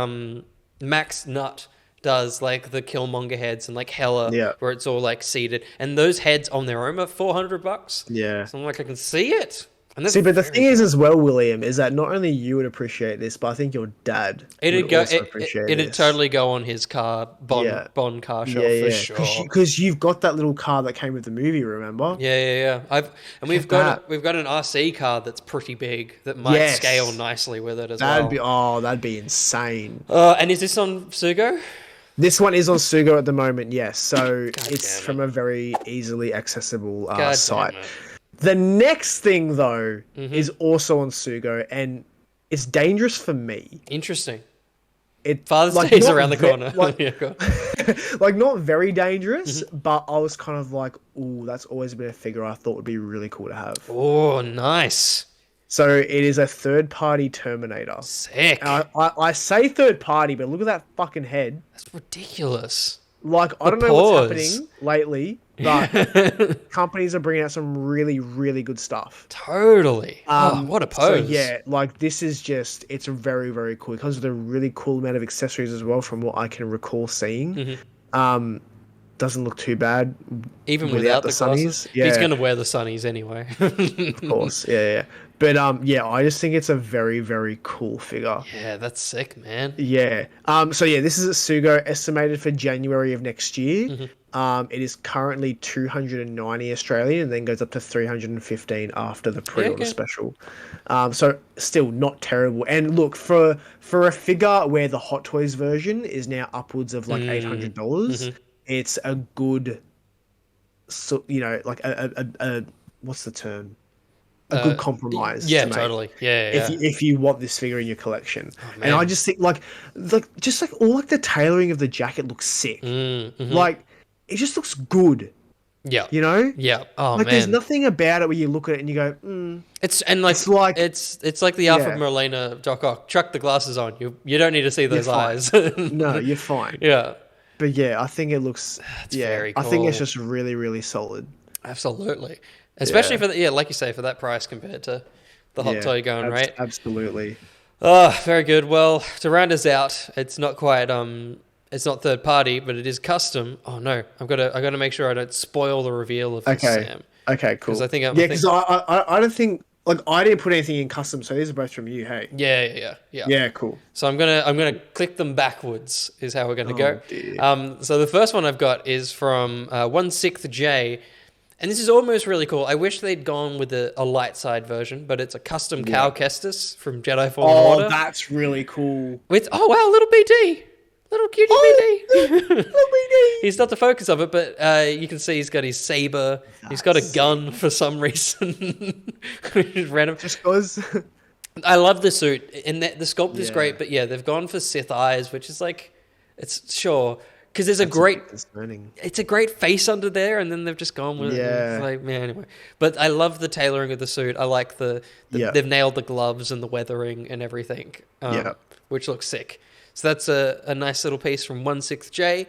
Max Nut does, like the Killmonger heads and like Hella, Yeah. where it's all like seated, and those heads on their own are $400. Yeah. So I'm like, I can see it. And that's See, but the very thing is as well, William, is that not only you would appreciate this, but I think your dad would also appreciate it'd this. totally go on his car Bond car shelf for sure. Because you've got that little car that came with the movie, remember? Yeah. We've got an RC car that's pretty big that might scale nicely with it as well. That'd be insane. And is this on Sugo? This one is on Sugo at the moment, yes. So it's damn from a very easily accessible God site. damn it. The next thing, though, is also on Sugo, and it's dangerous for me. Interesting. It Father's like, Day's not around the corner. Like, Go on. like not very dangerous, but I was kind of like, ooh, that's always been a figure I thought would be really cool to have. Oh, nice. So it is a third-party Terminator. Sick. I say third-party, but look at that fucking head. That's ridiculous. Like, I don't know what's happening lately, but companies are bringing out some really, really good stuff. Totally. What a pose. So yeah, like this is just, it's very, very cool. It comes with a really cool amount of accessories as well from what I can recall seeing. Doesn't look too bad. Even without the sunnies. glasses? Yeah. He's going to wear the sunnies anyway. Of course, yeah. But yeah, I just think it's a very, very cool figure. Yeah, that's sick, man. Yeah. So yeah, this is at Sugo, estimated for January of next year. It is currently 290 Australian, and then goes up to 315 after the pre-order special. So still not terrible. And look, for a figure where the Hot Toys version is now upwards of like $800, it's a good, so like a what's the term? A good compromise. Yeah, to make. totally. Yeah. If you want this figure in your collection, man. and I just think like just like all like the tailoring of the jacket looks sick. Like it just looks good. Yeah. You know? Yeah. Oh like man. there's nothing about it where you look at it and you go, It's like the Alfred Molina Doc Ock. Chuck the glasses on. You don't need to see those eyes. no, you're fine. Yeah. But yeah, I think it looks. very I think it's cool. just really, really solid. Absolutely. Especially for like you say, for that price compared to the Hot Toy going, right? Absolutely. Oh, very good. Well, to round us out, it's not quite it's not third party, but it is custom. Oh no, I gotta make sure I don't spoil the reveal of this, Sam. Okay, cool. Because I think because I don't think like I didn't put anything in custom, so these are both from you. Hey. Yeah. Yeah, cool. So I'm gonna click them backwards. Is how we're gonna go. Dear. So the first one I've got is from 1/6 J. And this is almost really cool. I wish they'd gone with a light side version, but it's a custom Cal Kestis from Jedi Fallen Order. Oh, that's really cool. With little BD. Little cutie BD. Little BD. He's not the focus of it, but you can see he's got his saber. He's got a gun for some reason. Random. Just cause. I love the suit, and the sculpt is great. But yeah, they've gone for Sith eyes, which is like, it's sure because there's it's a great face under there, and then they've just gone with it. It's like, man, anyway. But I love the tailoring of the suit. I like they've nailed the gloves and the weathering and everything. Which looks sick. So that's a nice little piece from 1/6 J.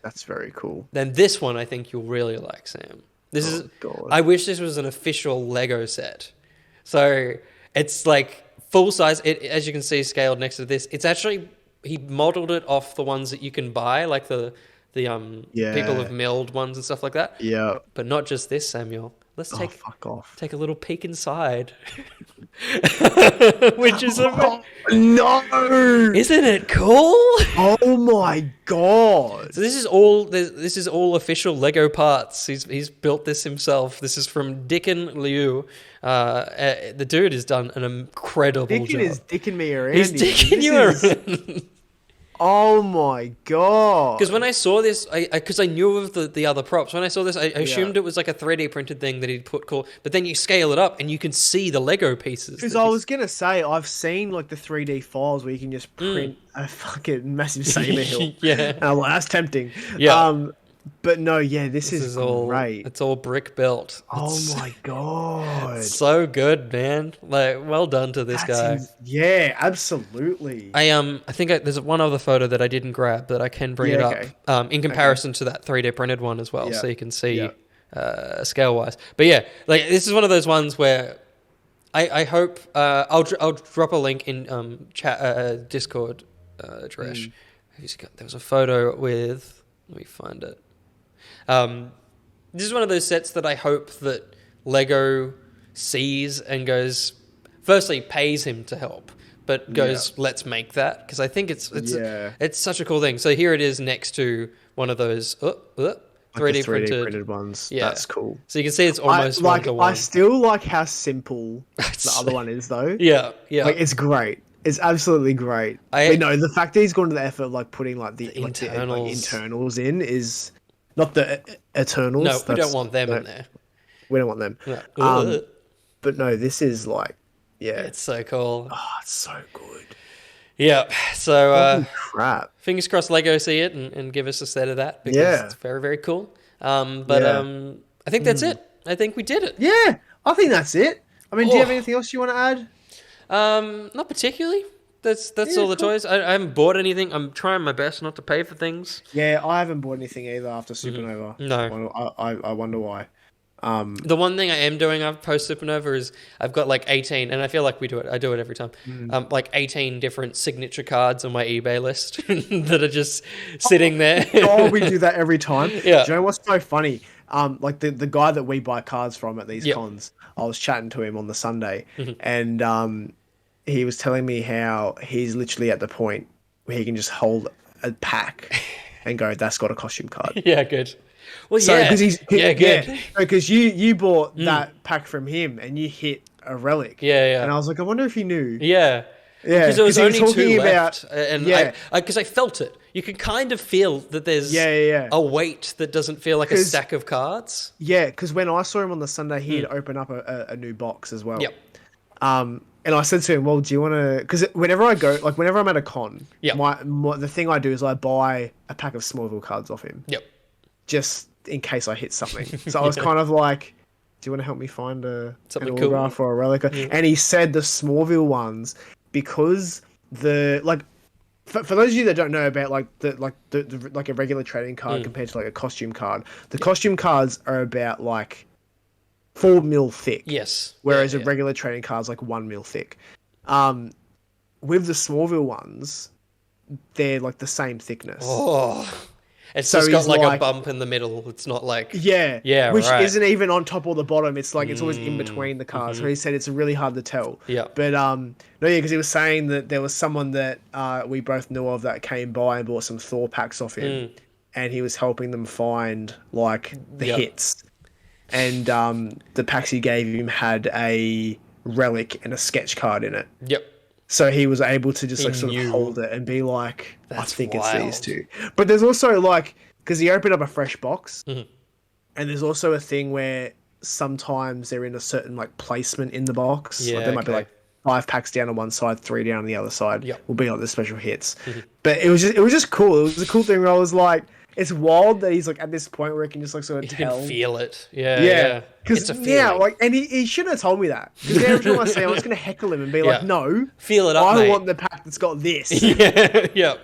That's very cool. Then this one I think you'll really like, Sam. I wish this was an official Lego set. So it's like full size. It, as you can see, scaled next to this. It's actually, he modeled it off the ones that you can buy, like the people have milled ones and stuff like that. Yeah. But not just this, Samuel. Let's fuck off. Take a little peek inside. Which is no. Isn't it cool? Oh my god. So this is all official Lego parts. He's built this himself. This is from Dickon Liu. The dude has done an incredible job. Dickon is dicking me around. He's dicking you around. Oh my god! Because when I saw this, because I knew of the other props. When I saw this, I assumed it was like a 3D printed thing that he'd put cool. But then you scale it up and you can see the Lego pieces. Because I was gonna say, I've seen like the 3D files where you can just print a fucking massive saber hill. Yeah, and I'm like, that's tempting. Yeah. But no, yeah, this is great. It's all brick built. Oh my god! So good, man. Like, well done to this guy. Yeah, absolutely. I think there's one other photo that I didn't grab that I can bring it up. In comparison to that 3D printed one as well, so you can see scale wise. But yeah, like this is one of those ones where I hope I'll drop a link in chat Discord, Dresh. There was a photo with. Let me find it. This is one of those sets that I hope that Lego sees and goes. Firstly, pays him to help, but goes, let's make that, because I think it's such a cool thing. So here it is next to one of those 3D printed ones. Yeah. That's cool. So you can see it's almost one-to-one. I still like how simple the other one is, though. Yeah. Like, it's great. It's absolutely great. But no, the fact that he's gone to the effort of like putting like the internals in is not the Eternals. No, we don't want them in there. We don't want them. No. But no, this is like, it's so cool. Oh, it's so good. Yeah. So holy crap. Fingers crossed Lego see it and give us a set of that, because it's very, very cool. I think that's it. I think we did it. Yeah, I think that's it. I mean, do you have anything else you want to add? Not particularly. That's all the toys. I haven't bought anything. I'm trying my best not to pay for things. Yeah, I haven't bought anything either after Supernova. No. I wonder why. The one thing I am doing after post Supernova is I've got like 18, and I feel like I do it every time. Like 18 different signature cards on my eBay list that are just sitting there. We do that every time. Yeah. Do you know what's so funny? Like the guy that we buy cards from at these cons, I was chatting to him on the Sunday, and he was telling me how he's literally at the point where he can just hold a pack and go, "That's got a costume card." Yeah, good. Well, because you bought that pack from him and you hit a relic. Yeah. And I was like, I wonder if he knew. Yeah. Because there was only two left, and because I felt it. You can kind of feel that there's a weight that doesn't feel like a stack of cards. Yeah, because when I saw him on the Sunday, he'd open up a new box as well. Yep. And I said to him, well, do you want to... Because whenever I go... Like, whenever I'm at a con, the thing I do is I buy a pack of Smallville cards off him. Yep. Just in case I hit something. So I was kind of like, do you want to help me find an autograph or a relic? And he said the Smallville ones, because for those of you that don't know about like a regular trading card compared to like a costume card, the costume cards are about like 4 mil thick. Yes. Whereas a regular trading card is like 1 mil thick. With the Smallville ones, they're like the same thickness. Oh. It's just got like a bump in the middle. It's not like... Yeah, which isn't even on top or the bottom. It's like, it's always in between the cards. So he said it's really hard to tell. Yeah. But, because he was saying that there was someone that we both knew of that came by and bought some Thor packs off him. And he was helping them find, like, the hits. And the packs he gave him had a relic and a sketch card in it. Yep. So he was able to just sort of hold it and be like, I think it's these two. But there's also like, because he opened up a fresh box, and there's also a thing where sometimes they're in a certain like placement in the box. Yeah, like there might be like 5 packs down on one side, 3 down on the other side. Yep. Will be like the special hits. But it was just cool. It was a cool thing where I was like, it's wild that he's like at this point where he can just like sort of tell. You can feel it. Yeah. Because and he shouldn't have told me that. Because every time I see him, I was going to heckle him and be like, no. Feel it up, I mate. want the pack that's got this. Yeah.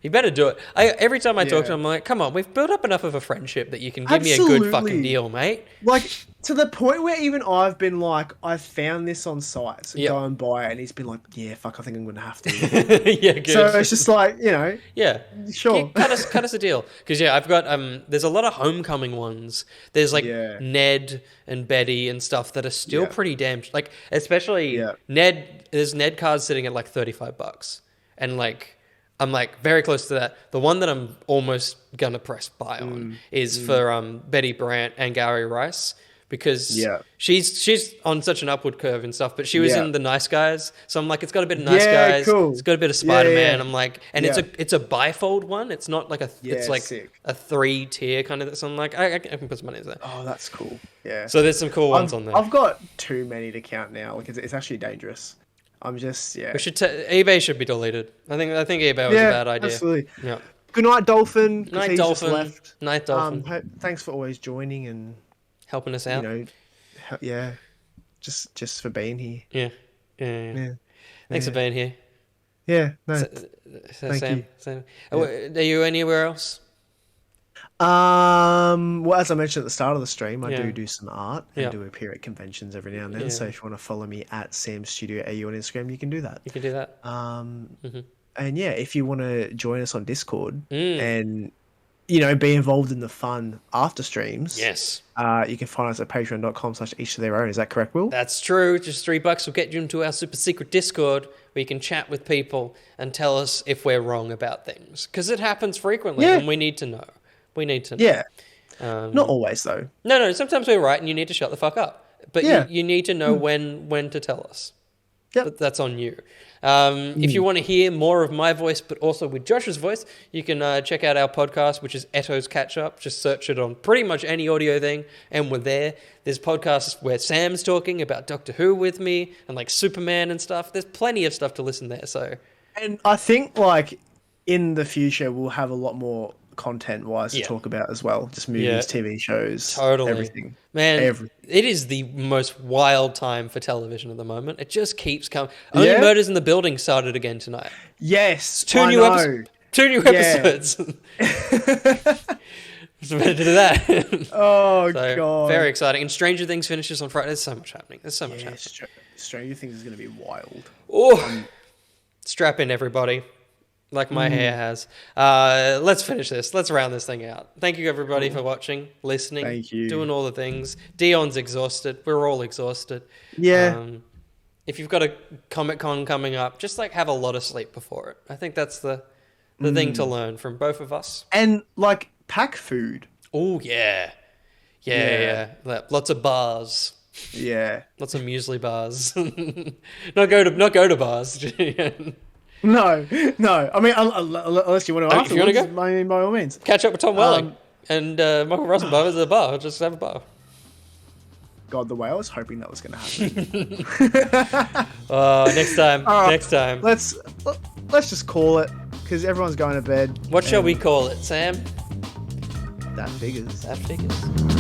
You better do it. Every time I talk to him, I'm like, come on, we've built up enough of a friendship that you can give me a good fucking deal, mate. Like, to the point where even I've been like, I found this on sites and go and buy it, and he's been like, yeah, fuck, I think I'm going to have to. Yeah, good. So it's just like, yeah, sure. Cut us a deal. Because, I've got, there's a lot of Homecoming ones. There's like Ned and Betty and stuff that are still pretty damn, like, especially Ned, there's Ned cards sitting at like $35. And like, I'm like very close to that. The one that I'm almost gonna press buy on is for Betty Brant and Gary Rice, because she's on such an upward curve and stuff. But she was in the Nice Guys, so I'm like, it's got a bit of Nice Guys. Cool. It's got a bit of Spider-Man. I'm like, and it's a bifold one. It's not like it's like sick. a 3-tier kind of. So I'm like, I can put some money in there. Oh, that's cool. Yeah. So there's some cool ones on there. I've got too many to count now. Like it's actually dangerous. I'm just We should eBay should be deleted. I think eBay was a bad idea. Absolutely. Yeah. Good night, Dolphin. Night, Dolphin. Left. Night, Dolphin. Thanks for always joining and helping us out. Just for being here. Yeah. Thanks for being here. Yeah. No. Thank you. Are you anywhere else? Well, as I mentioned at the start of the stream, I Yeah. do some art and Yeah. do appear at conventions every now and then. Yeah. So if you want to follow me at Sam Studio AU on Instagram, you can do that. You can do that. And yeah, if you want to join us on Discord Mm. and be involved in the fun after streams, Yes. you can find us at patreon.com/each to their own. Is that correct, Will? That's true. Just $3 will get you into our super secret Discord where you can chat with people and tell us if we're wrong about things. Because it happens frequently Yeah. and we need to know. We need to know. Yeah. Not always, though. No, sometimes we're right and you need to shut the fuck up. But Yeah. you need to know when to tell us. Yep. But that's on you. If you want to hear more of my voice, but also with Josh's voice, you can check out our podcast, which is ETTO's Catch Up. Just search it on pretty much any audio thing, and we're there. There's podcasts where Sam's talking about Doctor Who with me, and like Superman and stuff. There's plenty of stuff to listen there. So, And I think like in the future we'll have a lot more content-wise to Yeah. talk about as well. Just movies, Yeah. TV shows, totally. everything. Man, Everything. it is the most wild time for television at the moment. It just keeps coming. Only Yeah? Murders in the Building started again tonight. Yes, Two I new know. episodes. Two new episodes. So better to do that. Oh So, god. very exciting. And Stranger Things finishes on Friday. There's so much happening. There's so much Yeah, happening. Stranger Things is going to be wild. Oh, strap in, everybody. Like my hair has. Let's finish this. Let's round this thing out. Thank you, everybody, for watching, listening, Thank you. doing all the things. Dion's exhausted. We're all exhausted. Yeah. If you've got a Comic-Con coming up, just like have a lot of sleep before it. I think that's the thing to learn from both of us. And like pack food. Oh, yeah. Yeah. Lots of bars. Yeah. Lots of muesli bars. not go to bars. No. I mean, unless you want to If you wanna afterwards, go. by all means. Catch up with Tom Welling and Michael Rosenbaum at the bar. Just have a bar. God, the way I was hoping that was going to happen. Next time. All right. Next time. Let's just call it because everyone's going to bed. What shall we call it, Sam? That figures. That figures.